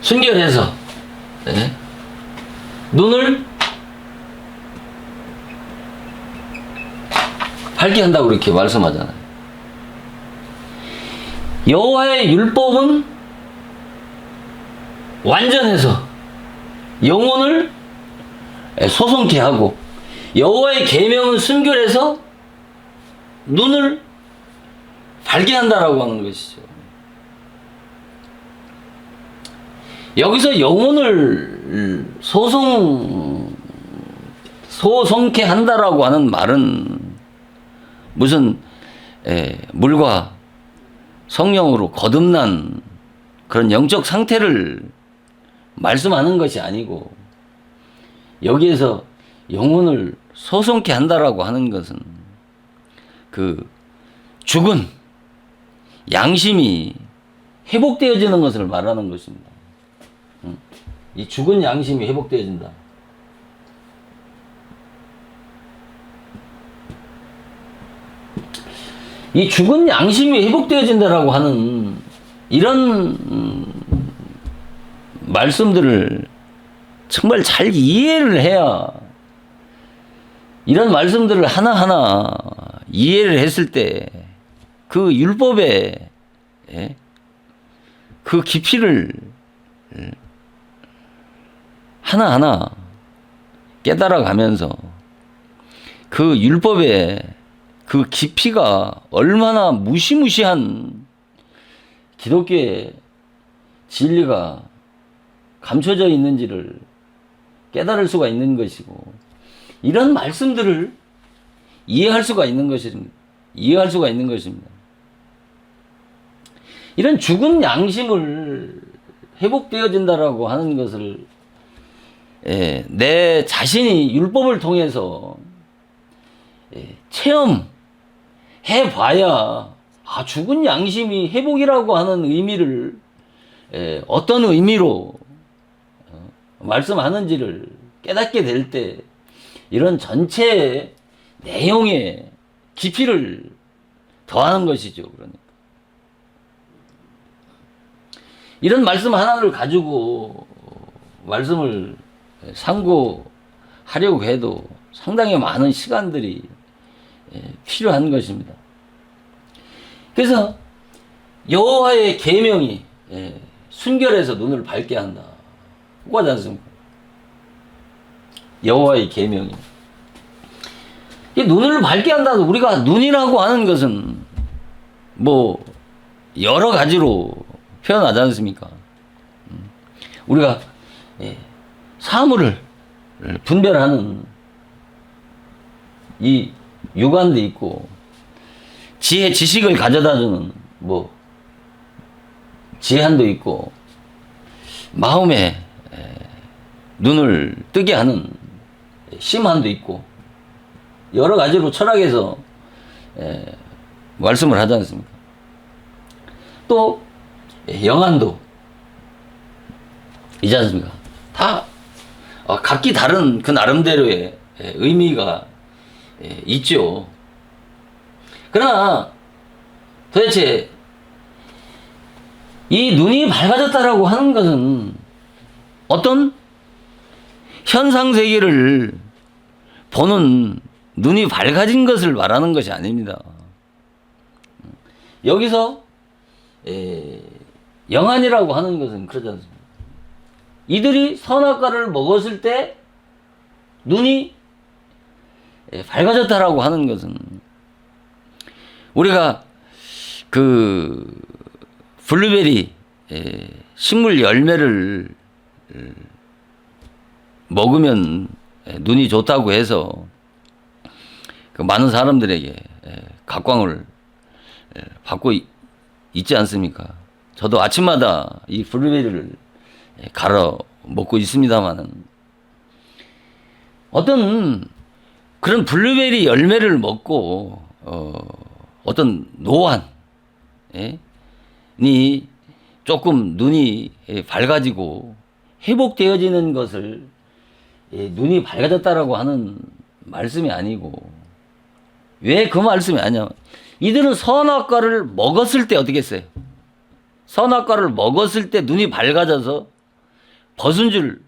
순결해서 눈을 밝게 한다고 그렇게 말씀하잖아요. 여호와의 율법은 완전해서 영혼을 소성케 하고 여호와의 계명은 순결해서 눈을 밝게 한다라고 하는 것이죠. 여기서 영혼을 소성케 한다라고 하는 말은 무슨 물과 성령으로 거듭난 그런 영적 상태를 말씀하는 것이 아니고, 여기에서 영혼을 소성케 한다라고 하는 것은 그 죽은 양심이 회복되어지는 것을 말하는 것입니다. 이 죽은 양심이 회복되어진다. 이 죽은 양심이 회복되어진다라고 하는 이런 말씀들을 정말 잘 이해를 해야, 이런 말씀들을 하나하나 이해를 했을 때 그 율법의 그 깊이를 하나하나 깨달아가면서 그 율법의 그 깊이가 얼마나 무시무시한 기독교의 진리가 감춰져 있는지를 깨달을 수가 있는 것이고, 이런 말씀들을 이해할 수가 있는 것입니다. 이런 죽은 양심을 회복되어진다라고 하는 것을 내 자신이 율법을 통해서 체험해 봐야 죽은 양심이 회복이라고 하는 의미를 어떤 의미로 말씀하는지를 깨닫게 될 때 이런 전체 내용의 깊이를 더하는 것이죠. 그러니까 이런 말씀 하나를 가지고 말씀을 상고하려고 해도 상당히 많은 시간들이 필요한 것입니다. 그래서 여호와의 계명이 순결해서 눈을 밝게 한다. 하지 않습니까? 여호와의 계명이 이 눈을 밝게 한다. 우리가 눈이라고 하는 것은 뭐 여러 가지로 표현하지 않습니까? 우리가 사물을 분별하는 이 육안도 있고, 지식을 가져다주는 뭐 지혜한도 있고, 마음에 눈을 뜨게 하는 심한도 있고, 여러 가지로 철학에서 말씀을 하지 않습니까? 또 영안도 있지 않습니까? 다 각기 다른 그 나름대로의 의미가 있죠. 그러나 도대체 이 눈이 밝아졌다라고 하는 것은 어떤 현상세계를 보는 눈이 밝아진 것을 말하는 것이 아닙니다. 여기서 영안이라고 하는 것은 그러지 않습니다. 이들이 선악과를 먹었을 때 눈이 밝아졌다라고 하는 것은 우리가 그 블루베리 식물 열매를 먹으면 눈이 좋다고 해서 그 많은 사람들에게 각광을 받고 있지 않습니까? 저도 아침마다 이 블루베리를 갈아 먹고 있습니다만은 어떤 그런 블루베리 열매를 먹고 어떤 노안이 조금 눈이 밝아지고 회복되어지는 것을 눈이 밝아졌다라고 하는 말씀이 아니고 왜 그 말씀이 아니냐? 이들은 선악과를 먹었을 때 어떻게 했어요? 선악과를 먹었을 때 눈이 밝아져서 벗은 줄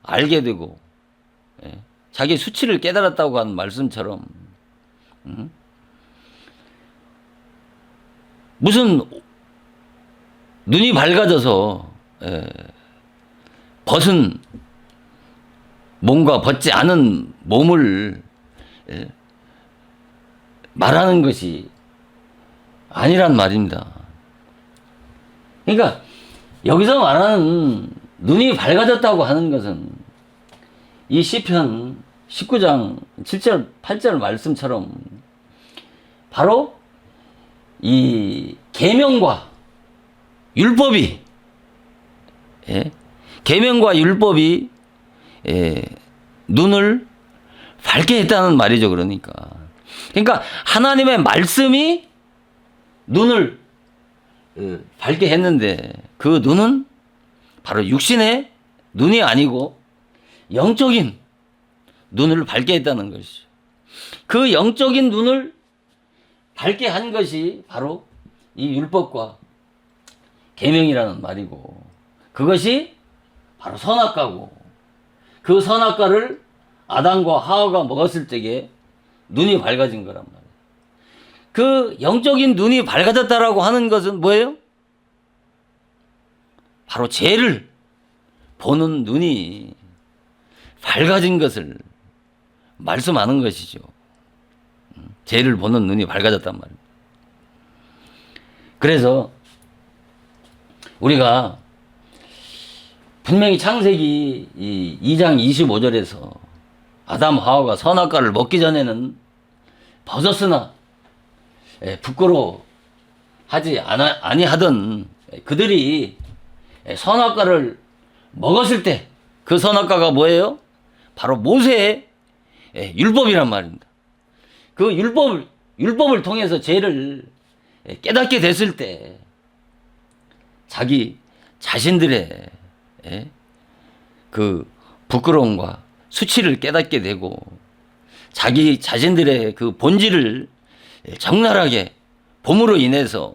알게 되고 자기 수치를 깨달았다고 하는 말씀처럼 무슨 눈이 밝아져서 벗은 몸과 벗지 않은 몸을 말하는 것이 아니란 말입니다. 그러니까 여기서 말하는 눈이 밝아졌다고 하는 것은 이 시편 19장 7절 8절 말씀처럼 바로 이 계명과 율법이 계명과 율법이 눈을 밝게 했다는 말이죠. 그러니까 하나님의 말씀이 눈을 밝게 했는데 그 눈은 바로 육신의 눈이 아니고 영적인 눈을 밝게 했다는 것이죠. 그 영적인 눈을 밝게 한 것이 바로 이 율법과 계명이라는 말이고 그것이 바로 선악과고 그 선악과를 아담과 하와가 먹었을 때에 눈이 밝아진 거란 말이에요. 그 영적인 눈이 밝아졌다라고 하는 것은 뭐예요? 바로 죄를 보는 눈이 밝아진 것을 말씀하는 것이죠. 죄를 보는 눈이 밝아졌단 말입니다. 그래서 우리가 분명히 창세기 2장 25절에서 아담 하와가 선악과를 먹기 전에는 벗었으나 부끄러워하지 아니하던 그들이 선악과를 먹었을 때 그 선악과가 뭐예요? 바로 모세의 율법이란 말입니다. 그 율법을 통해서 죄를 깨닫게 됐을 때 자기 자신들의 그 부끄러움과 수치를 깨닫게 되고 자기 자신들의 그 본질을 적나라하게 봄으로 인해서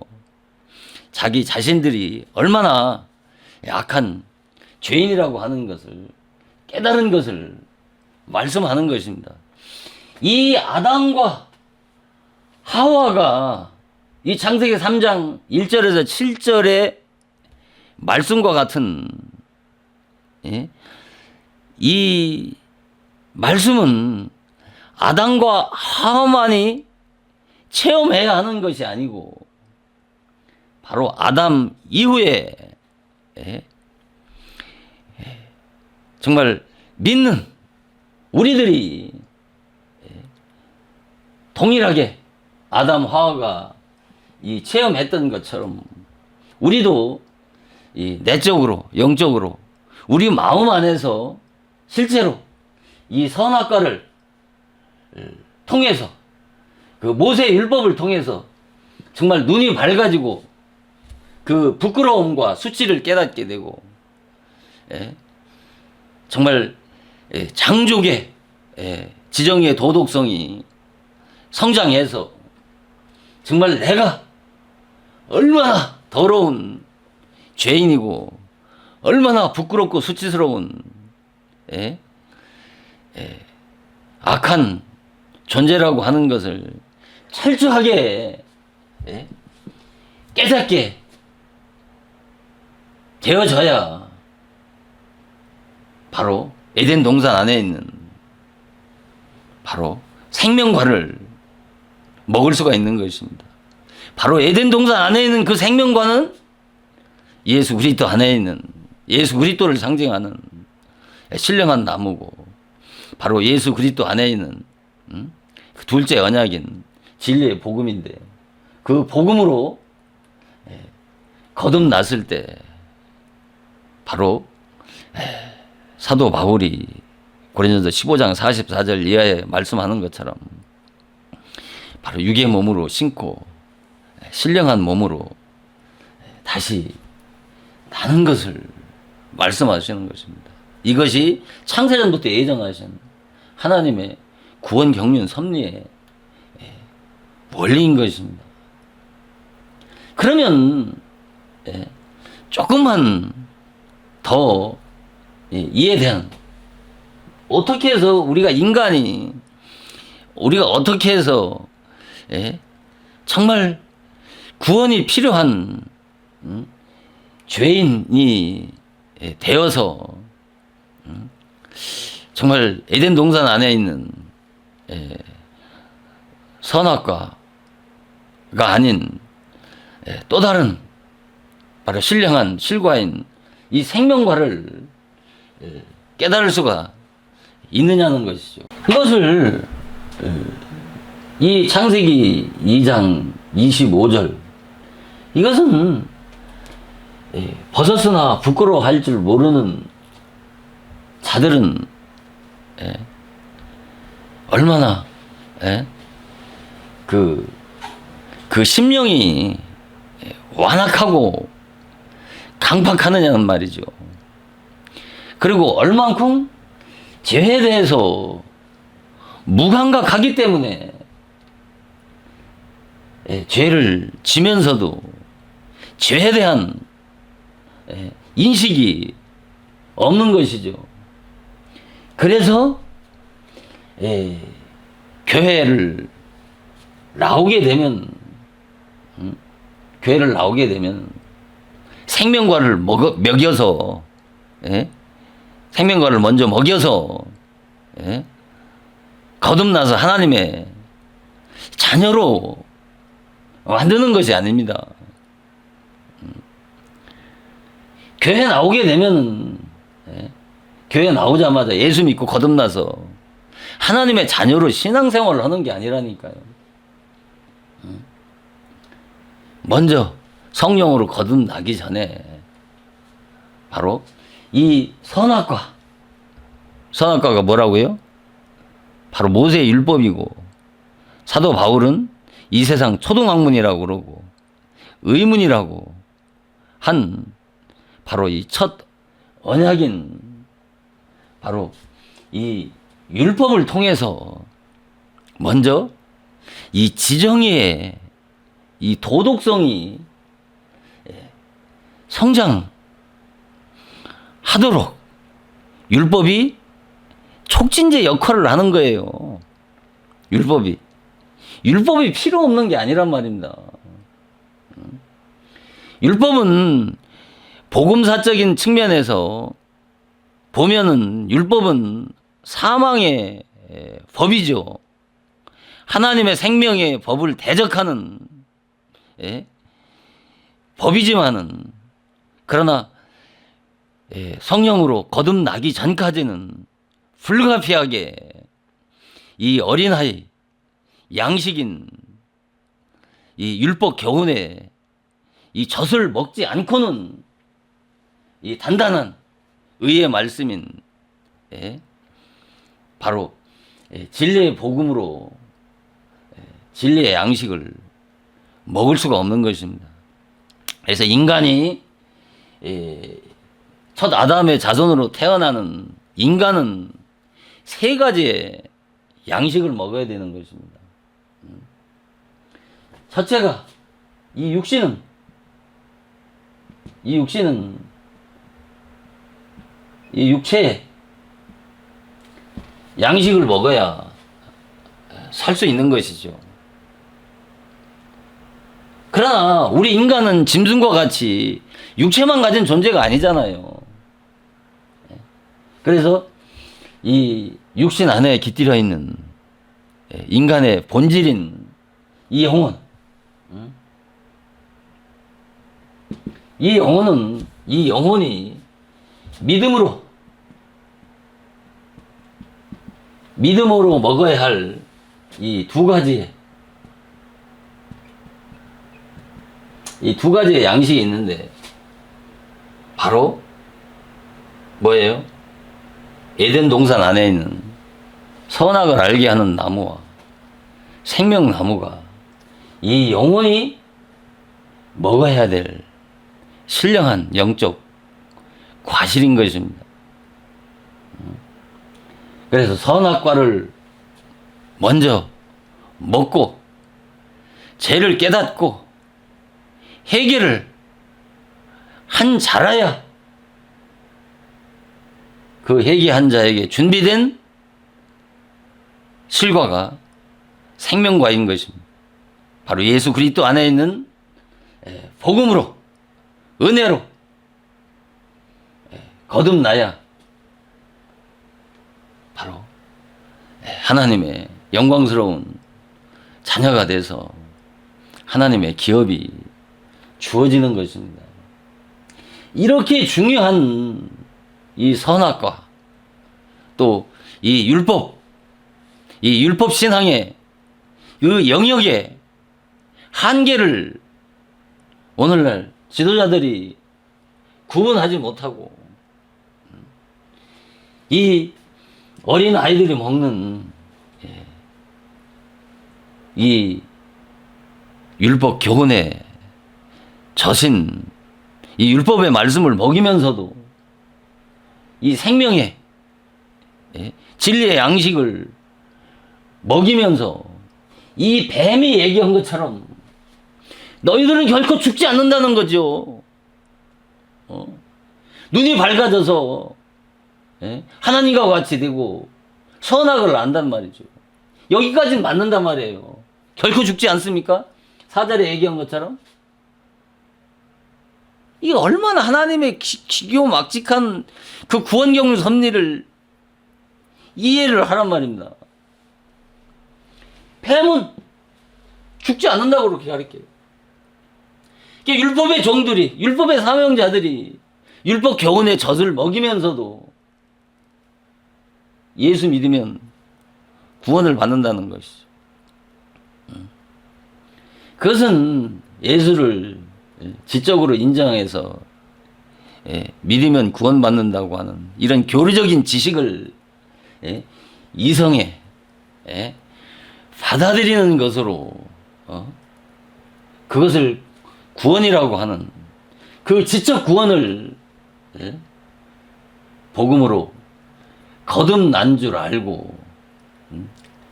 자기 자신들이 얼마나 악한 죄인이라고 하는 것을 깨달은 것을 말씀하는 것입니다. 이 아담과 하와가 이 창세기 3장 1절에서 7절의 말씀과 같은 이 말씀은 아담과 하와만이 체험해야 하는 것이 아니고 바로 아담 이후에 정말 믿는 우리들이 동일하게 아담 하와가 이 체험했던 것처럼 우리도 이 내적으로 영적으로 우리 마음 안에서 실제로 이 선악과를 통해서 그 모세의 율법을 통해서 정말 눈이 밝아지고 그 부끄러움과 수치를 깨닫게 되고 정말 장족의 지정의 도덕성이 성장해서 정말 내가 얼마나 더러운 죄인이고 얼마나 부끄럽고 수치스러운 악한 존재라고 하는 것을 철저하게 깨닫게 되어져야 바로 에덴 동산 안에 있는 바로 생명과를 먹을 수가 있는 것입니다. 바로 에덴 동산 안에 있는 그 생명과는 예수 그리스도 안에 있는 예수 그리스도를 상징하는 신령한 나무고, 바로 예수 그리스도 안에 있는 그 둘째 언약인 진리의 복음인데, 그 복음으로 거듭났을 때 바로 사도 바울이 고린도서 15장 44절 이하에 말씀하는 것처럼 바로 육의 몸으로 신고 신령한 몸으로 다시 나는 것을 말씀하시는 것입니다. 이것이 창세전부터 예정하신 하나님의 구원 경륜 섭리의 원리인 것입니다. 그러면 조금만 더 이에 대한, 어떻게 해서 우리가 인간이 우리가 어떻게 해서 정말 구원이 필요한 죄인이 되어서 정말 에덴 동산 안에 있는 선악과가 아닌 또 다른 바로 신령한 실과인 이 생명과를 깨달을 수가 있느냐는 것이죠. 그것을 이 창세기 2장 25절, 이것은 벗었으나 부끄러워할 줄 모르는 자들은 얼마나 그 심령이 완악하고 강팍하느냐는 말이죠. 그리고 얼만큼 죄에 대해서 무감각하기 때문에 죄를 지면서도 죄에 대한 인식이 없는 것이죠. 그래서 교회를 나오게 되면 생명과를 먹여서 생명과를 먼저 먹여서 거듭나서 하나님의 자녀로 만드는 것이 아닙니다. 교회 나오게 되면 교회 나오자마자 예수 믿고 거듭나서 하나님의 자녀로 신앙생활을 하는 게 아니라니까요. 먼저 성령으로 거듭나기 전에 바로 이 선악과가 뭐라고요? 바로 모세의 율법이고, 사도 바울은 이 세상 초등학문이라고 그러고 의문이라고 한 바로 이 첫 언약인 바로 이 율법을 통해서 먼저 이 지정의의 이 도덕성이 성장하도록 율법이 촉진제 역할을 하는 거예요. 율법이 필요 없는 게 아니란 말입니다. 율법은 복음사적인 측면에서 보면은 율법은 사망의 법이죠. 하나님의 생명의 법을 대적하는 법이지만은, 그러나 성령으로 거듭나기 전까지는 불가피하게 이 어린아이 양식인 이 율법 교훈에 이 젖을 먹지 않고는 이 단단한 의의 말씀인 바로 진리의 복음으로 진리의 양식을 먹을 수가 없는 것입니다. 그래서 인간이 첫 아담의 자손으로 태어나는 인간은 세 가지의 양식을 먹어야 되는 것입니다. 첫째가 이 육체의 양식을 먹어야 살 수 있는 것이죠. 그러나 우리 인간은 짐승과 같이 육체만 가진 존재가 아니잖아요. 그래서 이 육신 안에 깃들여 있는 인간의 본질인 이 영혼, 이 영혼이 믿음으로 먹어야 할 이 두 가지의 양식이 있는데, 바로 뭐예요? 에덴 동산 안에 있는 선악을 알게 하는 나무와 생명나무가 이 영혼이 먹어야 될 신령한 영적 과실인 것입니다. 그래서 선악과를 먼저 먹고 죄를 깨닫고 해결을 한 자라야 그 회개한 자에게 준비된 실과가 생명과인 것입니다. 바로 예수 그리스도 안에 있는 복음으로, 은혜로 거듭나야 바로 하나님의 영광스러운 자녀가 돼서 하나님의 기업이 주어지는 것입니다. 이렇게 중요한 이 선악과 또 이 율법 신앙의 그 영역의 한계를 오늘날 지도자들이 구분하지 못하고 이 어린 아이들이 먹는 이 율법 교훈에 젖은 이 율법의 말씀을 먹이면서도 이 생명의 진리의 양식을 먹이면서 이 뱀이 얘기한 것처럼 너희들은 결코 죽지 않는다는 거죠. 눈이 밝아져서 하나님과 같이 되고 선악을 안단 말이죠. 여기까지는 맞는단 말이에요. 결코 죽지 않습니까? 4절에 얘기한 것처럼. 이게 얼마나 하나님의 기교막직한 그 구원경륜 섭리를 이해를 하란 말입니다. 뱀은 죽지 않는다고 그렇게 가르쳐요. 율법의 종들이, 율법의 사명자들이 율법 교훈의 젖을 먹이면서도 예수 믿으면 구원을 받는다는 것이죠. 그것은 예수를 지적으로 인정해서 믿으면 구원받는다고 하는 이런 교리적인 지식을 이성에 받아들이는 것으로 그것을 구원이라고 하는 그 지적 구원을 복음으로 거듭난 줄 알고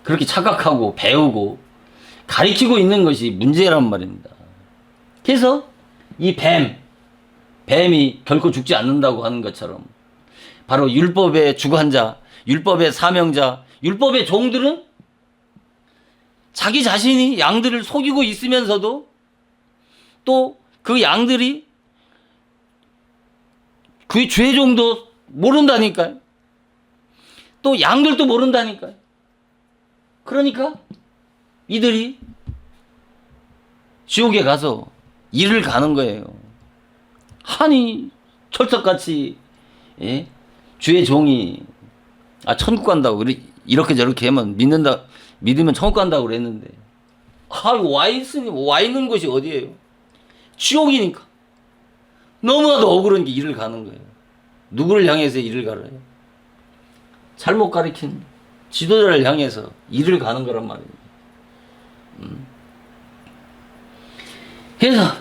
그렇게 착각하고 배우고 가리키고 있는 것이 문제란 말입니다. 그래서 이 뱀이 결코 죽지 않는다고 하는 것처럼 바로 율법의 주관자, 율법의 사명자, 율법의 종들은 자기 자신이 양들을 속이고 있으면서도 또 그 양들이 그 죄종도 모른다니까요. 또 양들도 모른다니까요. 그러니까 이들이 지옥에 가서 일을 가는 거예요. 아니 철석같이 주의 종이 천국 간다고 이렇게 저렇게 하면 믿으면 천국 간다고 그랬는데 와 있는 곳이 어디예요? 지옥이니까 너무나도 억울한 게 일을 가는 거예요. 누구를 향해서 일을 가라요? 잘못 가르친 지도자를 향해서 일을 가는 거란 말입니다. 그래서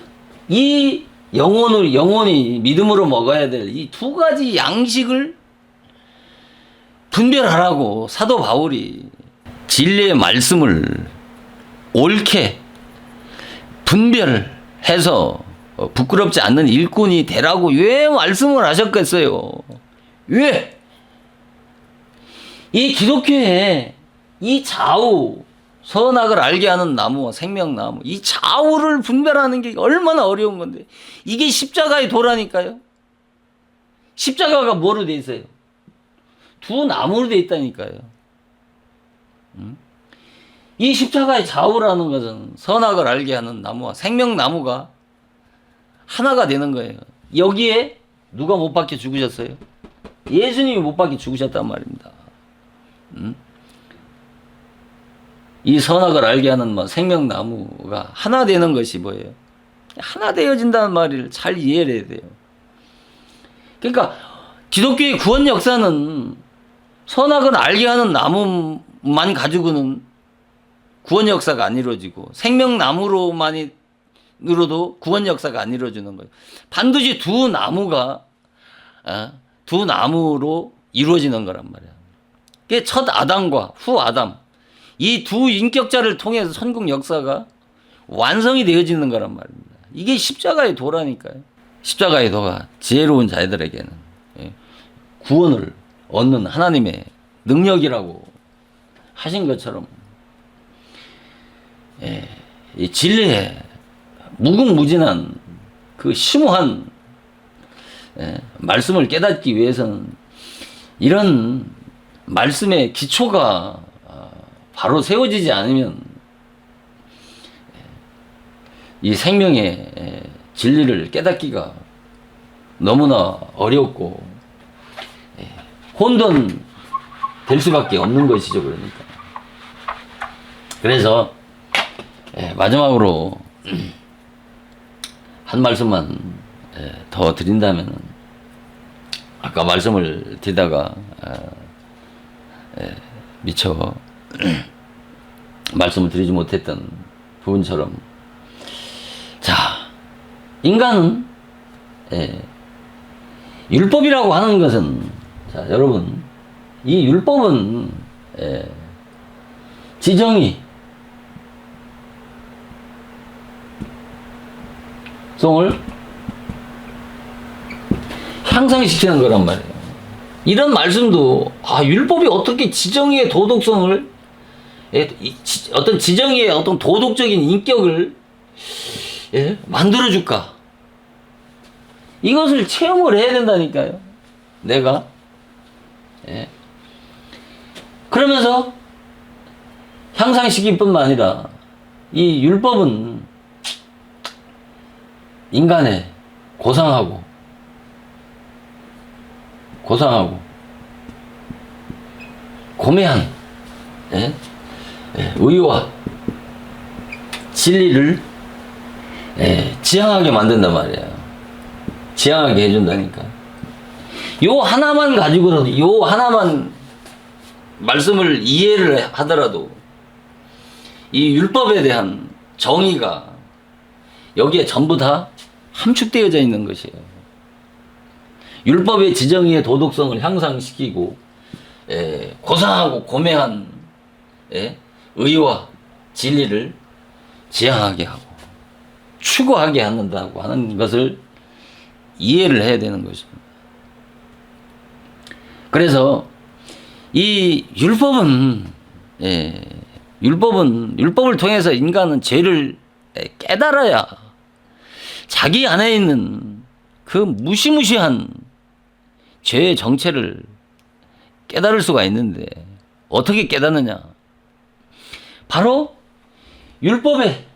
이 영혼이 믿음으로 먹어야 될 이 두 가지 양식을 분별하라고 사도 바울이 진리의 말씀을 옳게 분별해서 부끄럽지 않는 일꾼이 되라고 왜 말씀을 하셨겠어요? 왜? 이 기독교에 이 좌우, 선악을 알게 하는 나무와 생명나무, 이 좌우를 분별하는 게 얼마나 어려운 건데, 이게 십자가의 도라니까요. 십자가가 뭐로 돼 있어요? 두 나무로 돼 있다니까요. 이 십자가의 좌우라는 것은 선악을 알게 하는 나무와 생명나무가 하나가 되는 거예요. 여기에 누가 못 박혀 죽으셨어요? 예수님이 못 박혀 죽으셨단 말입니다. 이 선악을 알게 하는 생명나무가 하나 되는 것이 뭐예요? 하나 되어진다는 말을 잘 이해를 해야 돼요. 그러니까 기독교의 구원 역사는 선악을 알게 하는 나무만 가지고는 구원 역사가 안 이루어지고 생명나무로만으로도 구원 역사가 안 이루어지는 거예요. 반드시 두 나무가 두 나무로 이루어지는 거란 말이야. 그게 첫 아담과 후 아담 이 두 인격자를 통해서 선국 역사가 완성이 되어지는 거란 말입니다. 이게 십자가의 도라니까요. 십자가의 도가 지혜로운 자들에게는 구원을 얻는 하나님의 능력이라고 하신 것처럼 이 진리의 무궁무진한 그 심오한 말씀을 깨닫기 위해서는 이런 말씀의 기초가 바로 세워지지 않으면 이 생명의 진리를 깨닫기가 너무나 어렵고 혼돈 될 수밖에 없는 것이죠. 그러니까. 그래서 마지막으로 한 말씀만 더 드린다면 아까 말씀을 드리다가 미처 말씀을 드리지 못했던 부분처럼 자 인간은 율법이라고 하는 것은 자 여러분 이 율법은 지정의 성을 향상시키는 거란 말이에요. 이런 말씀도 율법이 어떻게 지정의의 도덕성을 어떤 지정의의 어떤 도덕적인 인격을 만들어줄까? 이것을 체험을 해야 된다니까요. 내가 그러면서 향상시킬 뿐만 아니라 이 율법은 인간의 고상하고 고매한 의와 진리를 지향하게 만든단 말이에요. 지향하게 해준다니까. 요 하나만 가지고는 요 하나만 말씀을 이해를 하더라도 이 율법에 대한 정의가 여기에 전부 다 함축되어져 있는 것이에요. 율법의 지정의의 도덕성을 향상시키고 고상하고 고매한 의와 진리를 지향하게 하고 추구하게 한다고 하는 것을 이해를 해야 되는 것입니다. 그래서 이 율법을 통해서 인간은 죄를 깨달아야 자기 안에 있는 그 무시무시한 죄의 정체를 깨달을 수가 있는데 어떻게 깨닫느냐? 바로 율법의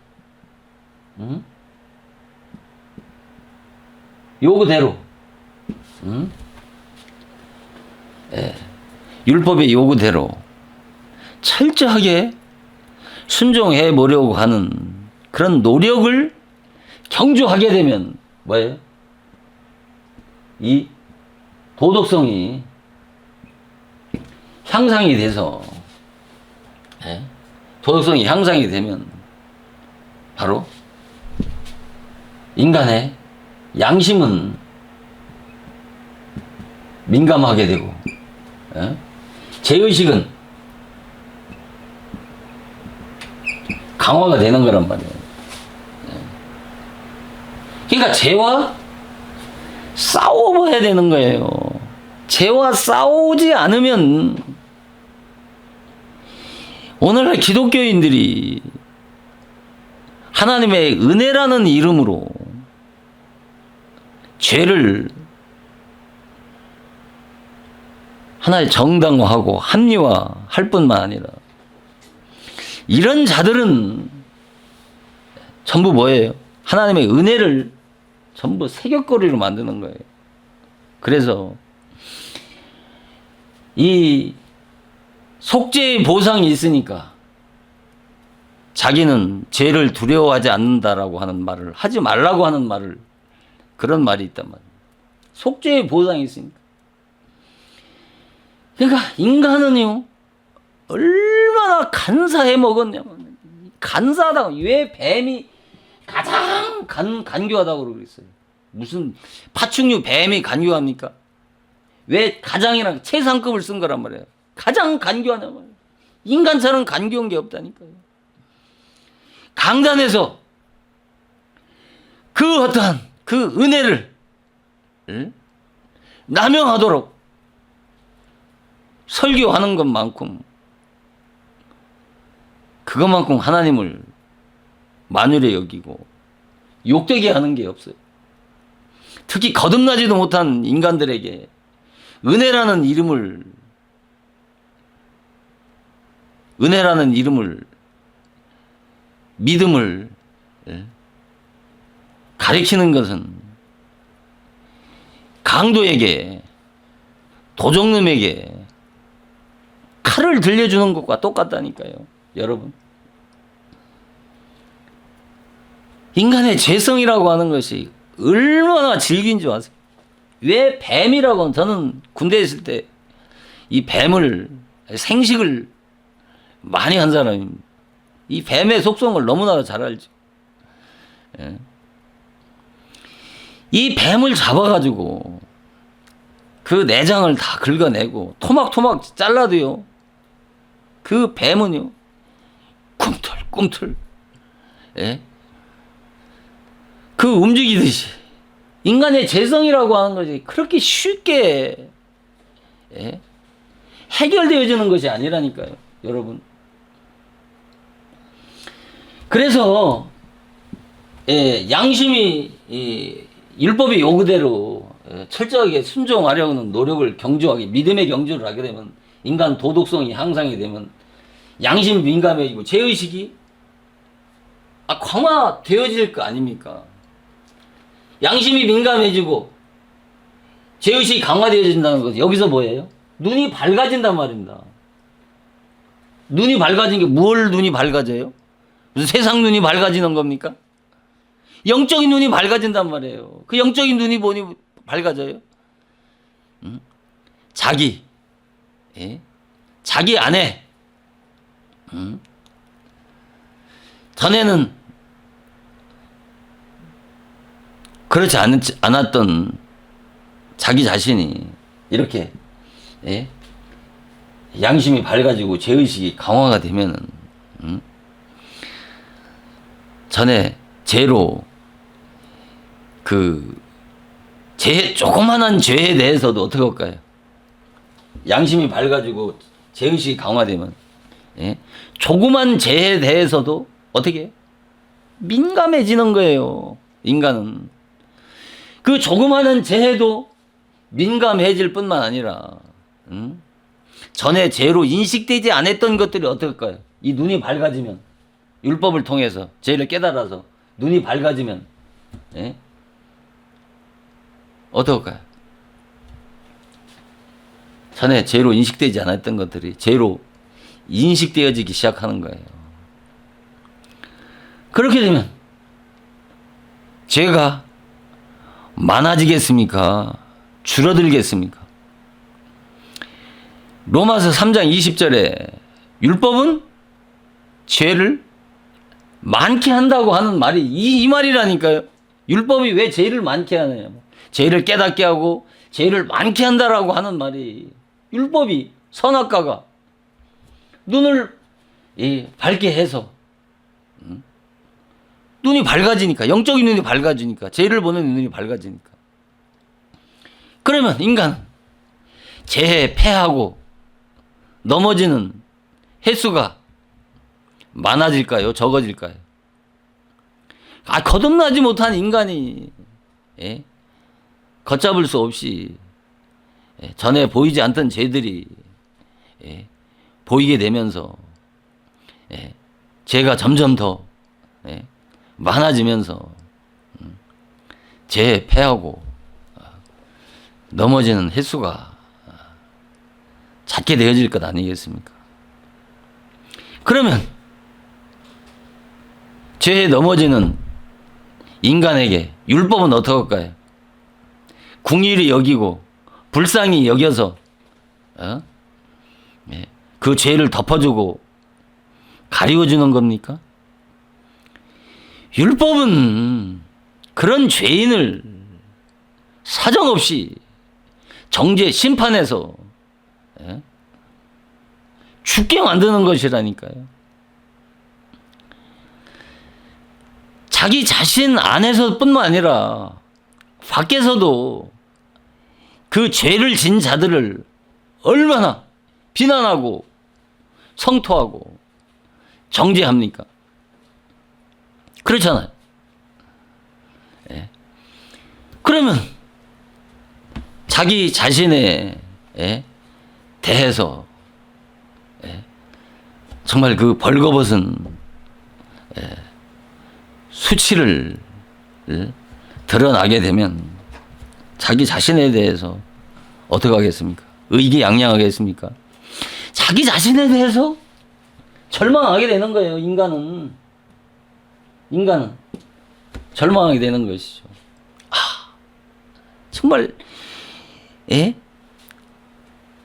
요구대로 율법의 요구대로 철저하게 순종해 보려고 하는 그런 노력을 경주하게 되면 뭐예요? 이 도덕성이 향상이 돼서 도덕성이 향상이 되면 바로 인간의 양심은 민감하게 되고 죄의식은 강화가 되는 거란 말이에요. 그러니까 죄와 싸워봐야 되는 거예요. 죄와 싸우지 않으면 오늘날 기독교인들이 하나님의 은혜라는 이름으로 죄를 하나의 정당화하고 합리화할 뿐만 아니라 이런 자들은 전부 뭐예요? 하나님의 은혜를 전부 세격거리로 만드는 거예요. 그래서 이 속죄의 보상이 있으니까 자기는 죄를 두려워하지 않는다라고 하는 말을, 하지 말라고 하는 말을, 그런 말이 있단 말이에요. 속죄의 보상이 있으니까. 그러니까 인간은요, 얼마나 간사해 먹었냐면, 간사하다고. 왜 뱀이 가장 간교하다고 그러겠어요? 무슨 파충류 뱀이 간교합니까? 왜 가장이랑 최상급을 쓴 거란 말이에요. 가장 간교하냐 말이에요. 인간처럼 간교한 게 없다니까요. 강단에서 그 어떠한 그 은혜를 남용하도록 설교하는 것만큼, 그것만큼 하나님을 만유에 여기고 욕되게 하는 게 없어요. 특히 거듭나지도 못한 인간들에게 은혜라는 이름을 믿음을 가리키는 것은 강도에게, 도적놈에게 칼을 들려주는 것과 똑같다니까요. 여러분, 인간의 죄성이라고 하는 것이 얼마나 질긴 줄 아세요? 왜 뱀이라고, 저는 군대에 있을 때 이 뱀을, 생식을 많이 한 사람입니다. 이 뱀의 속성을 너무나 잘 알죠. 예. 이 뱀을 잡아가지고 그 내장을 다 긁어내고 토막토막 잘라도요, 그 뱀은요 꿈틀꿈틀, 예? 그 움직이듯이 인간의 죄성이라고 하는 것이 그렇게 쉽게, 예? 해결되어지는 것이 아니라니까요, 여러분. 그래서 양심이 율법의 요구대로 철저하게 순종하려는 노력을 경주하게, 믿음의 경주를 하게 되면 인간 도덕성이 향상이 되면 양심 민감해지고 죄의식이 강화되어질 거 아닙니까? 양심이 민감해지고 죄의식이 강화되어진다는 것은 여기서 뭐예요? 눈이 밝아진단 말입니다. 눈이 밝아진 게, 뭘 눈이 밝아져요? 무슨 세상 눈이 밝아지는 겁니까? 영적인 눈이 밝아진단 말이에요. 그 영적인 눈이 뭐니 밝아져요? 자기 안에, 전에는 그렇지 않았던 자기 자신이 이렇게, 예? 양심이 밝아지고 죄의식이 강화가 되면은, 전에 죄로, 조그만한 죄에 대해서도 어떻게 할까요? 양심이 밝아지고 죄의식이 강화되면, 예? 조그만 죄에 대해서도 어떻게 해요? 민감해지는 거예요, 인간은. 그 조그마한 죄에도 민감해질 뿐만 아니라, 전에 죄로 인식되지 않았던 것들이 어떨까요? 이 눈이 밝아지면, 율법을 통해서 죄를 깨달아서 눈이 밝아지면, 예? 어떨까요? 전에 죄로 인식되지 않았던 것들이 죄로 인식되어지기 시작하는 거예요. 그렇게 되면 죄가 많아지겠습니까? 줄어들겠습니까? 로마서 3장 20절에 율법은 죄를 많게 한다고 하는 말이 이 말이라니까요. 율법이 왜 죄를 많게 하느냐. 죄를 깨닫게 하고 죄를 많게 한다라고 하는 말이, 율법이, 선악과가 눈을 밝게 해서, 눈이 밝아지니까, 영적인 눈이 밝아지니까, 죄를 보는 눈이 밝아지니까. 그러면 인간은 죄에 패하고 넘어지는 횟수가 많아질까요? 적어질까요? 거듭나지 못한 인간이, 예? 걷잡을 수 없이, 예? 전에 보이지 않던 죄들이, 예? 보이게 되면서, 예? 죄가 점점 더 많아지면서 죄에 패하고 넘어지는 횟수가 작게 되어질 것 아니겠습니까? 그러면 죄에 넘어지는 인간에게 율법은 어떡할까요? 궁일이 여기고 불쌍히 여겨서 그 죄를 덮어주고 가리워주는 겁니까? 율법은 그런 죄인을 사정없이 정죄 심판해서 죽게 만드는 것이라니까요. 자기 자신 안에서뿐만 아니라 밖에서도 그 죄를 진 자들을 얼마나 비난하고 성토하고 정죄합니까? 그렇잖아요. 그러면 자기 자신에 대해서 정말 그 벌거벗은 수치를 드러나게 되면 자기 자신에 대해서 어떻게 하겠습니까? 의기양양하겠습니까? 자기 자신에 대해서 절망하게 되는 거예요. 인간은 절망하게 되는 것이죠. 정말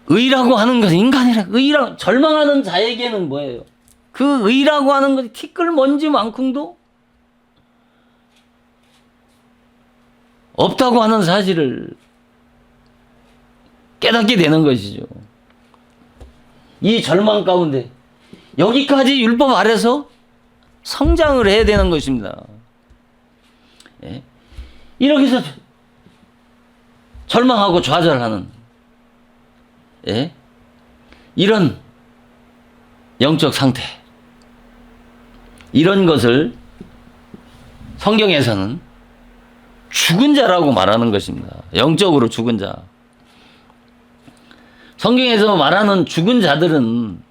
의라고 하는 것은 의라고 절망하는 자에게는 뭐예요? 그 의라고 하는 것이 티끌먼지만큼도 없다고 하는 사실을 깨닫게 되는 것이죠. 이 절망 가운데 여기까지 율법 아래서 성장을 해야 되는 것입니다. 이렇게 해서 절망하고 좌절하는 이런 영적 상태, 이런 것을 성경에서는 죽은 자라고 말하는 것입니다. 영적으로 죽은 자. 성경에서 말하는 죽은 자들은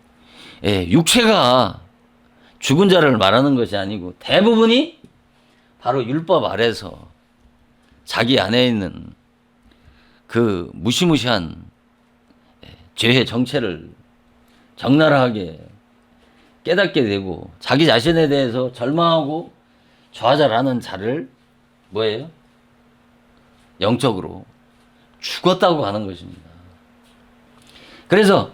육체가 죽은 자를 말하는 것이 아니고 대부분이 바로 율법 아래서 자기 안에 있는 그 무시무시한 죄의 정체를 적나라하게 깨닫게 되고 자기 자신에 대해서 절망하고 좌절하는 자를 뭐예요? 영적으로 죽었다고 하는 것입니다. 그래서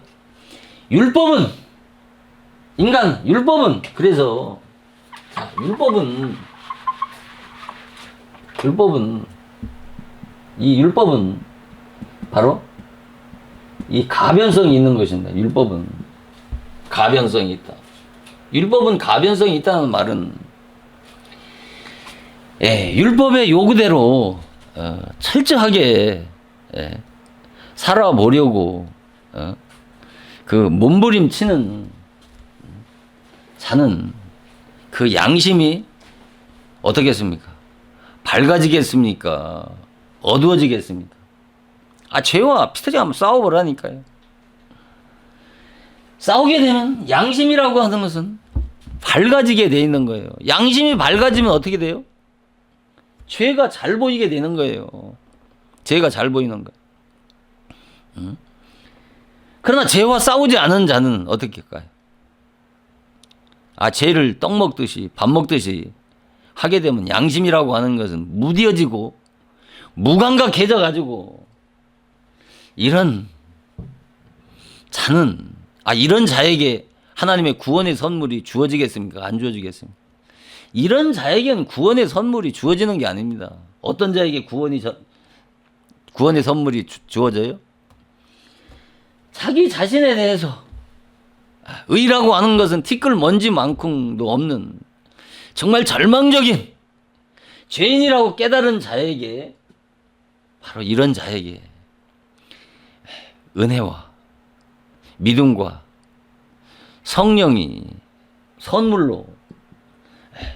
율법은 그래서 율법은 바로 이 가변성이 있는 것입니다. 율법은 가변성이 있다. 율법은 가변성이 있다는 말은 율법의 요구대로 철저하게 살아보려고 그 몸부림치는 자는 그 양심이 어떻겠습니까? 밝아지겠습니까? 어두워지겠습니까? 죄와 피터지 한번 싸워보라니까요. 싸우게 되면 양심이라고 하는 것은 밝아지게 돼 있는 거예요. 양심이 밝아지면 어떻게 돼요? 죄가 잘 보이게 되는 거예요. 죄가 잘 보이는 거예요. 그러나 죄와 싸우지 않은 자는 어떻게 할까요? 죄를 떡 먹듯이 밥 먹듯이 하게 되면 양심이라고 하는 것은 무뎌지고 무감각해져 가지고 이런 자는 이런 자에게 하나님의 구원의 선물이 주어지겠습니까? 안 주어지겠습니까? 이런 자에게는 구원의 선물이 주어지는 게 아닙니다. 어떤 자에게 구원의 선물이 주어져요? 자기 자신에 대해서 의라고 하는 것은 티끌먼지만큼도 없는 정말 절망적인 죄인이라고 깨달은 자에게 바로 이런 자에게 은혜와 믿음과 성령이 선물로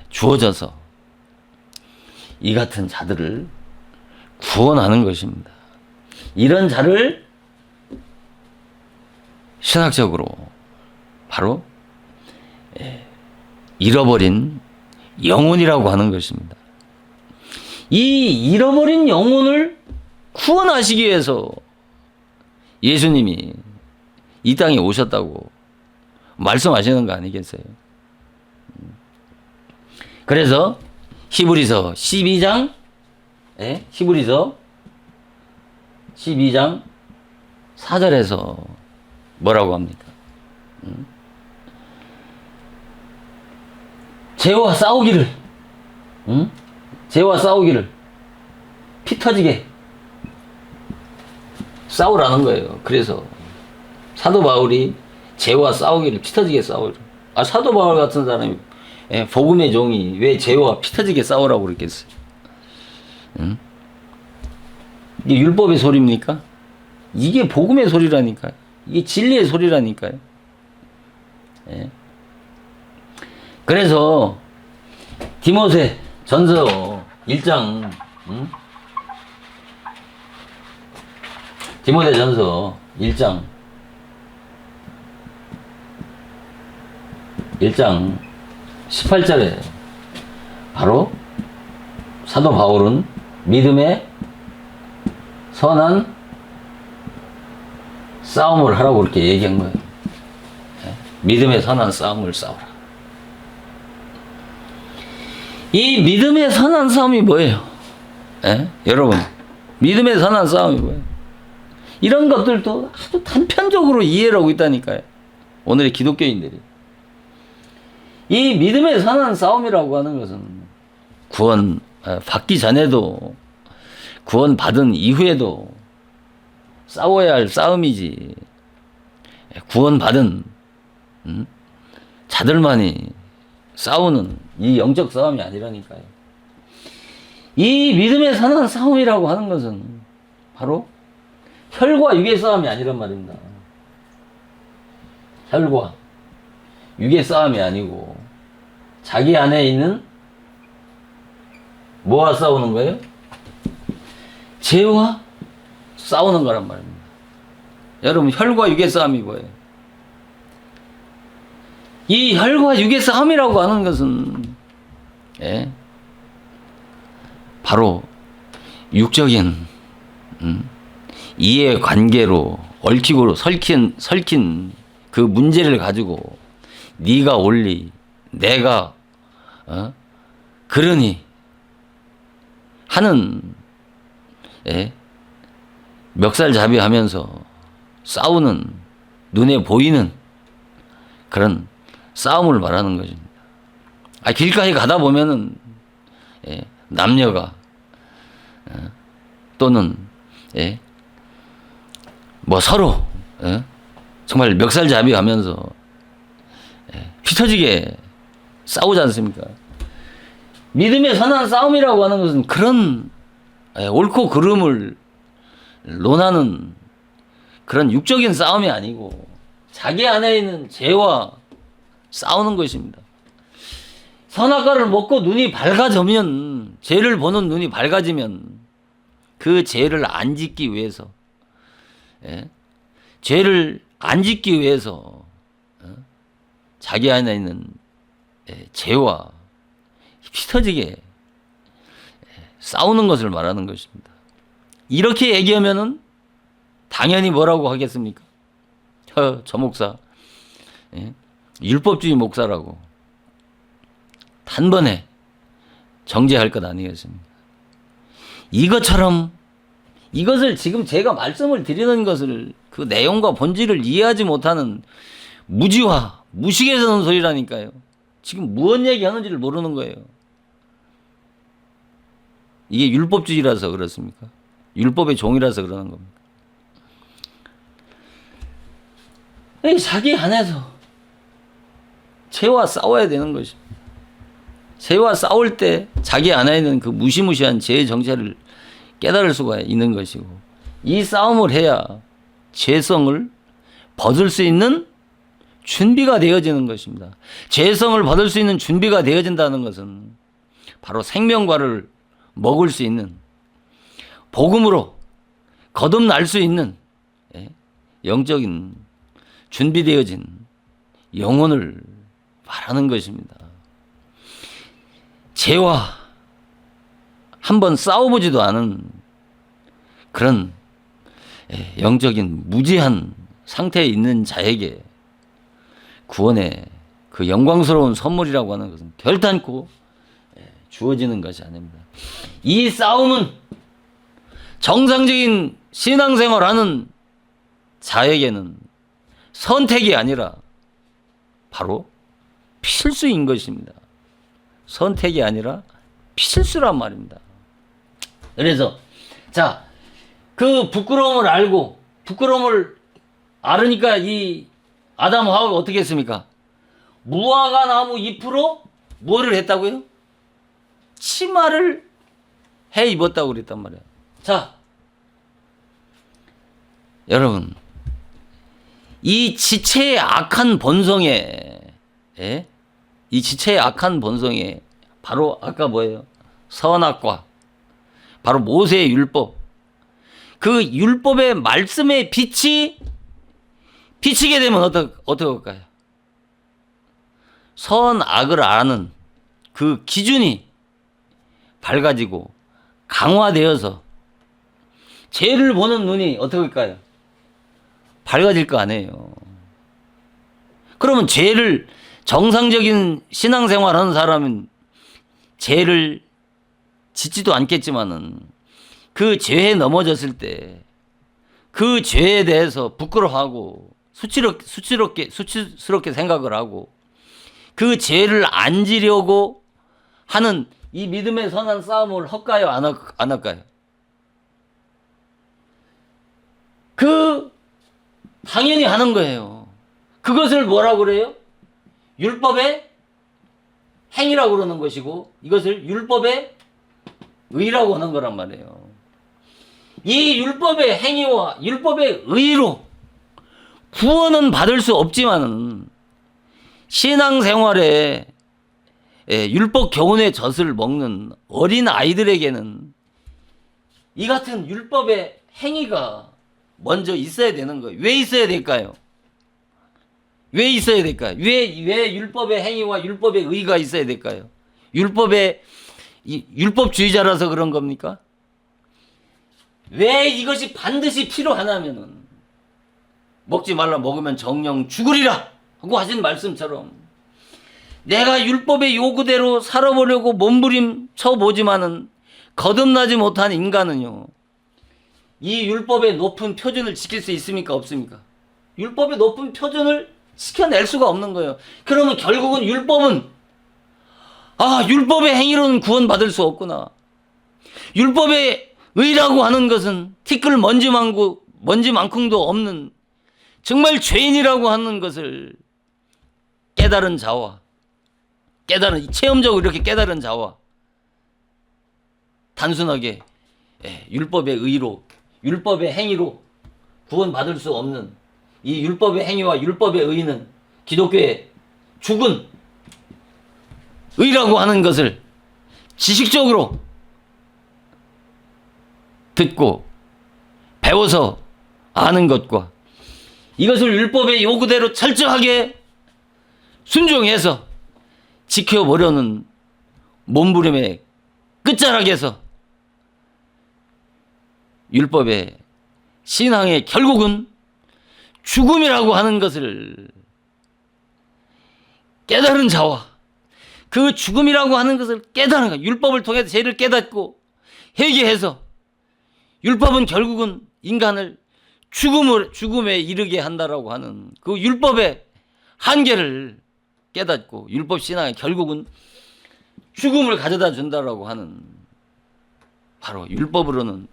주어져서 이 같은 자들을 구원하는 것입니다. 이런 자를 신학적으로 바로 잃어버린 영혼이라고 하는 것입니다. 이 잃어버린 영혼을 구원하시기 위해서 예수님이 이 땅에 오셨다고 말씀하시는 거 아니겠어요? 그래서 히브리서 12장, 히브리서 12장 4절에서 뭐라고 합니까? 죄와 싸우기를, 죄와 싸우기를 피 터지게 싸우라는 거예요. 그래서 사도 바울이 죄와 싸우기를 피 터지게 싸우라. 사도 바울 같은 사람이, 복음의 종이 왜 죄와 피 터지게 싸우라고 그랬겠어요? 이게 율법의 소리입니까? 이게 복음의 소리라니까요. 이게 진리의 소리라니까요. 그래서 디모데 전서 1장, 디모데 전서 1장 18절에 바로 사도 바울은 믿음의 선한 싸움을 하라고 그렇게 얘기한 거예요. 믿음의 선한 싸움을 싸우라. 이 믿음의 선한 싸움이 뭐예요? 여러분, 믿음의 선한 싸움이 뭐예요? 이런 것들도 아주 단편적으로 이해를 하고 있다니까요. 오늘의 기독교인들이. 이 믿음의 선한 싸움이라고 하는 것은 구원 받기 전에도 구원 받은 이후에도 싸워야 할 싸움이지. 구원 받은 자들만이 싸우는 이 영적 싸움이 아니라니까요. 이 믿음의 선한 싸움이라고 하는 것은 바로 혈과 육의 싸움이 아니란 말입니다. 혈과 육의 싸움이 아니고 자기 안에 있는 뭐와 싸우는 거예요? 죄와 싸우는 거란 말입니다. 여러분, 혈과 육의 싸움이 뭐예요? 이 혈과 육의 싸움이라고 하는 것은 바로 육적인 이해관계로 얽히고 설킨 그 문제를 가지고 네가 옳리 내가 그러니 하는 멱살잡이하면서 싸우는 눈에 보이는 그런 싸움을 말하는 것입니다. 길가에 가다 보면은 남녀가 또는 뭐 서로 정말 멱살잡이하면서 피 터지게 싸우지 않습니까? 믿음의 선한 싸움이라고 하는 것은 그런 옳고 그름을 논하는 그런 육적인 싸움이 아니고 자기 안에 있는 죄와 싸우는 것입니다. 선악과를 먹고 눈이 밝아지면, 죄를 보는 눈이 밝아지면 그 죄를 안 짓기 위해서, 죄를 안 짓기 위해서 자기 안에 있는 죄와 피 터지게 싸우는 것을 말하는 것입니다. 이렇게 얘기하면은 당연히 뭐라고 하겠습니까? 저 목사 율법주의 목사라고 단번에 정죄할 것 아니겠습니까? 이것을 지금 제가 말씀을 드리는 것을 그 내용과 본질을 이해하지 못하는 무지와 무식에서 는 소리라니까요. 지금 무언 얘기하는지를 모르는 거예요. 이게 율법주의라서 그렇습니까? 율법의 종이라서 그러는 겁니다. 자기 안에서 죄와 싸워야 되는 것입니다. 죄와 싸울 때 자기 안에 있는 그 무시무시한 죄의 정체를 깨달을 수가 있는 것이고, 이 싸움을 해야 죄성을 벗을 수 있는 준비가 되어지는 것입니다. 죄성을 벗을 수 있는 준비가 되어진다는 것은 바로 생명과를 먹을 수 있는, 복음으로 거듭날 수 있는 영적인 준비되어진 영혼을 말하는 것입니다. 죄와 한번 싸워보지도 않은 그런 영적인 무지한 상태에 있는 자에게 구원의 그 영광스러운 선물이라고 하는 것은 결단코 주어지는 것이 아닙니다. 이 싸움은 정상적인 신앙생활하는 자에게는 선택이 아니라 바로 필수인 것입니다. 선택이 아니라 필수란 말입니다. 그래서 자, 그 부끄러움을 알으니까 이 아담 하와가 어떻게 했습니까? 무화과 나무 잎으로 뭐를 했다고요? 치마를 해 입었다고 그랬단 말이에요. 자, 여러분, 이 지체의 악한 본성에, 이 지체의 악한 본성에 바로 아까 뭐예요? 선악과, 바로 모세의 율법, 그 율법의 말씀의 빛이 비치게 되면 어떻게 할까요? 선악을 아는 그 기준이 밝아지고 강화되어서 죄를 보는 눈이 어떻게 할까요? 밝아질 거 아니에요. 그러면 죄를, 정상적인 신앙생활 하는 사람은 죄를 짓지도 않겠지만은 그 죄에 넘어졌을 때 그 죄에 대해서 부끄러워하고 수치스럽게 생각을 하고 그 죄를 안 지려고 하는 이 믿음의 선한 싸움을 할까요? 안 할까요? 당연히 하는 거예요. 그것을 뭐라고 그래요? 율법의 행위라고 그러는 것이고 이것을 율법의 의라고 하는 거란 말이에요. 이 율법의 행위와 율법의 의로 구원은 받을 수 없지만은 신앙생활에 율법 교훈의 젖을 먹는 어린 아이들에게는 이 같은 율법의 행위가 먼저 있어야 되는 거예요. 왜 있어야 될까요? 왜 있어야 될까요? 왜 율법의 행위와 율법의 의가 있어야 될까요? 율법주의자라서 그런 겁니까? 왜 이것이 반드시 필요하냐면은 먹지 말라 먹으면 정령 죽으리라 하고 하신 말씀처럼 내가 율법의 요구대로 살아보려고 몸부림쳐 보지만은 거듭나지 못한 인간은요, 이 율법의 높은 표준을 지킬 수 있습니까? 없습니까? 율법의 높은 표준을 지켜낼 수가 없는 거예요. 그러면 결국은 율법의 행위로는 구원받을 수 없구나. 율법의 의라고 하는 것은 티끌 먼지만큼도 없는 정말 죄인이라고 하는 것을 깨달은 자와 체험적으로 이렇게 깨달은 자와 단순하게 율법의 의로, 율법의 행위로 구원받을 수 없는 이 율법의 행위와 율법의 의는 기독교의 죽은 의라고 하는 것을 지식적으로 듣고 배워서 아는 것과 이것을 율법의 요구대로 철저하게 순종해서 지켜보려는 몸부림의 끝자락에서 율법의 신앙의 결국은 죽음이라고 하는 것을 깨달은 자와 그 죽음이라고 하는 것을 깨달은 것, 율법을 통해서 죄를 깨닫고 회개해서 율법은 결국은 인간을 죽음에 이르게 한다라고 하는 그 율법의 한계를 깨닫고 율법 신앙이 결국은 죽음을 가져다 준다라고 하는 바로 율법은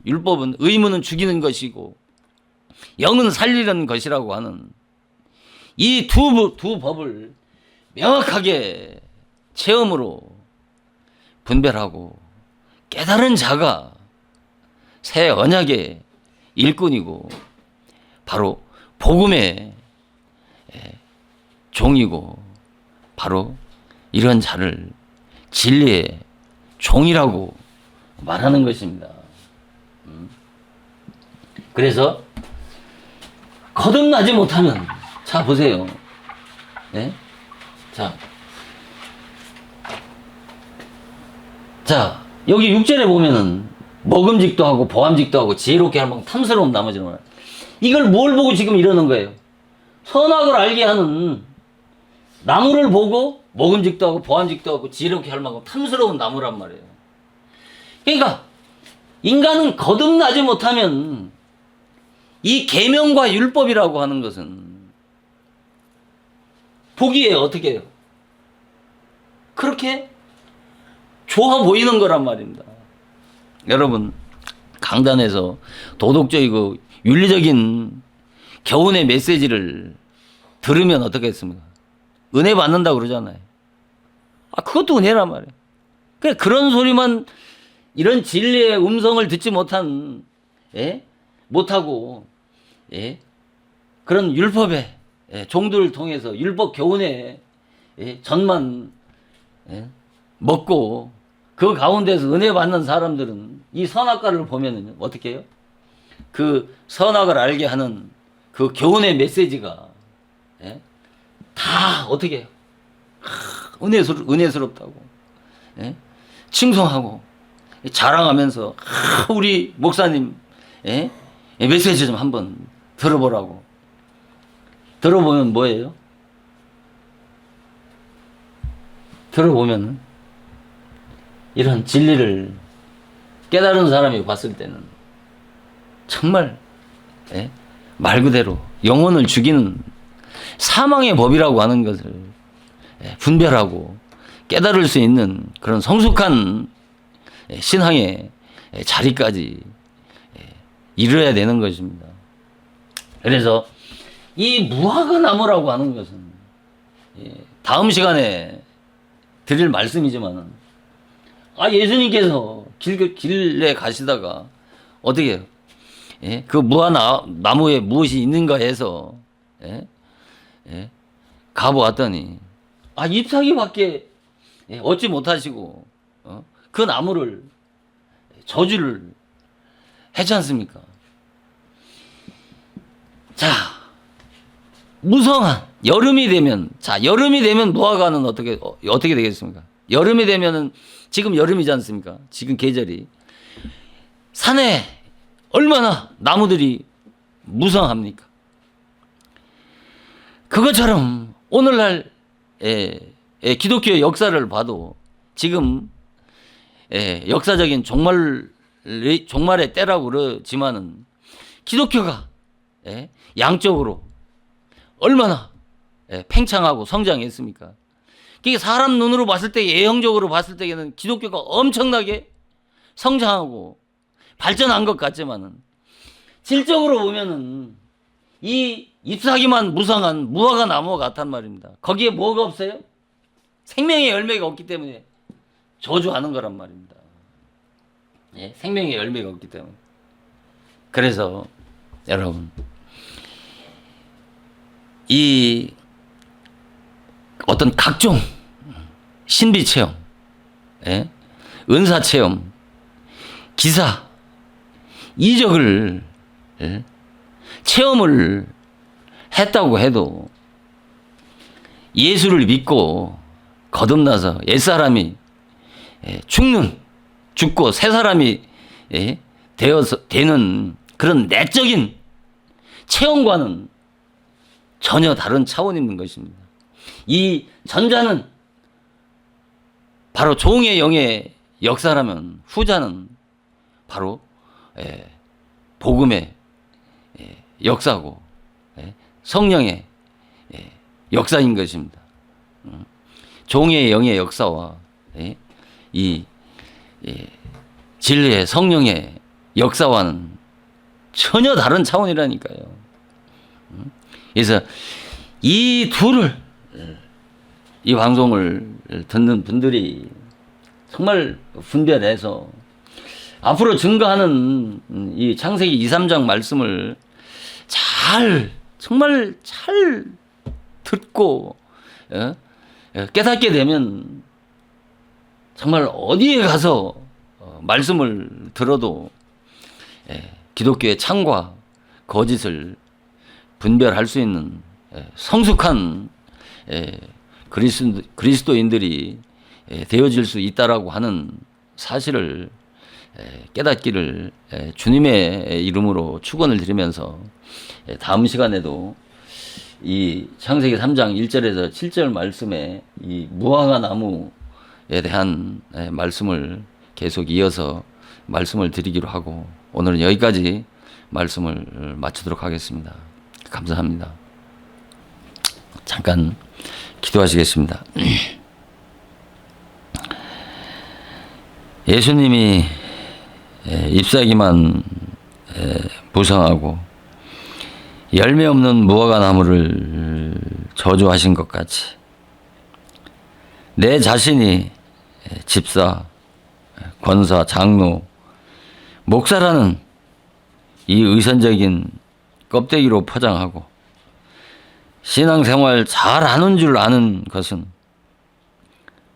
의무는 죽이는 것이고 영은 살리는 것이라고 하는 이 두 법을 명확하게 체험으로 분별하고 깨달은 자가 새 언약의 일꾼이고 바로 복음의 종이고 바로 이런 자를 진리의 종이라고 말하는 것입니다. 그래서 거듭나지 못하면 자 보세요. 자 자, 여기 6절에 보면은 먹음직도 하고 보암직도 하고 지혜롭게 할 만큼 탐스러운 나머지는 뭐야? 이걸 뭘 보고 지금 이러는 거예요? 선악을 알게 하는 나무를 보고 먹음직도 하고 보암직도 하고 지혜롭게 할 만큼 탐스러운 나무란 말이에요. 그러니까 인간은 거듭나지 못하면 이 계명과 율법이라고 하는 것은 보기에 어떻게 해요? 그렇게 좋아 보이는 거란 말입니다. 여러분, 강단에서 도덕적이고 윤리적인 교훈의 메시지를 들으면 어떻겠습니까? 은혜 받는다고 그러잖아요. 그것도 은혜란 말이에요. 그런 소리만, 이런 진리의 음성을 듣지 못한, 못하고, 그런 율법의 종들을 통해서 율법 교훈의 전만 먹고 그 가운데서 은혜 받는 사람들은 이 선악과를 보면은 어떻게 해요? 그 선악을 알게 하는 그 교훈의 메시지가 다 어떻게 해요? 은혜스럽다고 칭송하고 자랑하면서 우리 목사님 메시지 좀 한번 들어보라고. 들어보면 뭐예요? 들어보면 이런 진리를 깨달은 사람이 봤을 때는 정말 말 그대로 영혼을 죽이는 사망의 법이라고 하는 것을 분별하고 깨달을 수 있는 그런 성숙한 신앙의 자리까지 이르러야 되는 것입니다. 그래서 이 무화과 나무라고 하는 것은 다음 시간에 드릴 말씀이지만은 예수님께서 길에 가시다가 어떻게 해요? 그 무화나무에 무엇이 있는가 해서 가보았더니 잎사귀밖에 얻지 못하시고 그 나무를 저주를 했지 않습니까? 자, 무성한 여름이 되면 무화과는 어떻게 되겠습니까? 여름이 되면은 지금 여름이지 않습니까? 지금 계절이 산에 얼마나 나무들이 무성합니까? 그것처럼 오늘날 기독교의 역사를 봐도 지금 역사적인 종말의 때라고 그러지만은 기독교가 양적으로 얼마나 팽창하고 성장했습니까? 그게 사람 눈으로 봤을 때, 예형적으로 봤을 때에는 기독교가 엄청나게 성장하고 발전한 것 같지만은 질적으로 보면은 이 잎사귀만 무성한 무화과 나무 같단 말입니다. 거기에 뭐가 없어요? 생명의 열매가 없기 때문에 저주하는 거란 말입니다. 생명의 열매가 없기 때문에. 그래서 여러분, 이 어떤 각종 신비 체험, 은사 체험, 기사, 이적을 체험을 했다고 해도 예수를 믿고 거듭나서 옛사람이 죽고 새 사람이 되는 그런 내적인 체험과는 전혀 다른 차원이 있는 것입니다. 이 전자는 바로 종의 영의 역사라면 후자는 바로 복음의 역사고 성령의 역사인 것입니다. 종의 영의 역사와 이 진리의 성령의 역사와는 전혀 다른 차원이라니까요. 그래서 이 둘을, 이 방송을 듣는 분들이 정말 분별해서 앞으로 증거하는 이 창세기 2, 3장 말씀을 정말 잘 듣고 깨닫게 되면 정말 어디에 가서 말씀을 들어도 기독교의 참과 거짓을 분별할 수 있는 성숙한 그리스도인들이 되어질 수 있다라고 하는 사실을 깨닫기를 주님의 이름으로 축원을 드리면서 다음 시간에도 이 창세기 3장 1절에서 7절 말씀에 이 무화과 나무에 대한 말씀을 계속 이어서 말씀을 드리기로 하고 오늘은 여기까지 말씀을 마치도록 하겠습니다. 감사합니다. 잠깐 기도하시겠습니다. 예수님이 잎사귀만 무성하고 열매 없는 무화과 나무를 저주하신 것 같이 내 자신이 집사, 권사, 장로, 목사라는 이 의선적인 껍데기로 포장하고 신앙생활 잘하는 줄 아는 것은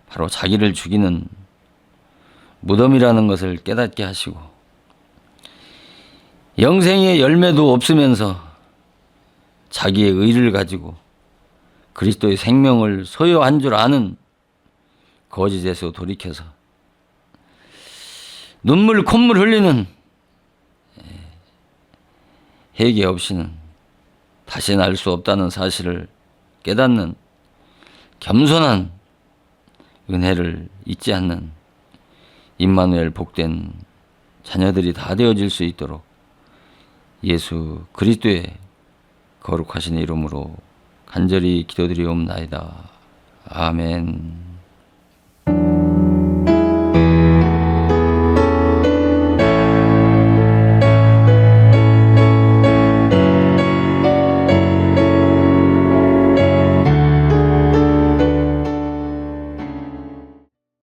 바로 자기를 죽이는 무덤이라는 것을 깨닫게 하시고 영생의 열매도 없으면서 자기의 의를 가지고 그리스도의 생명을 소유한 줄 아는 거짓에서 돌이켜서 눈물 콧물 흘리는 회개 없이는 다시는 알 수 없다는 사실을 깨닫는 겸손한 은혜를 잊지 않는 임마누엘 복된 자녀들이 다 되어질 수 있도록 예수 그리스도의 거룩하신 이름으로 간절히 기도드리옵나이다. 아멘.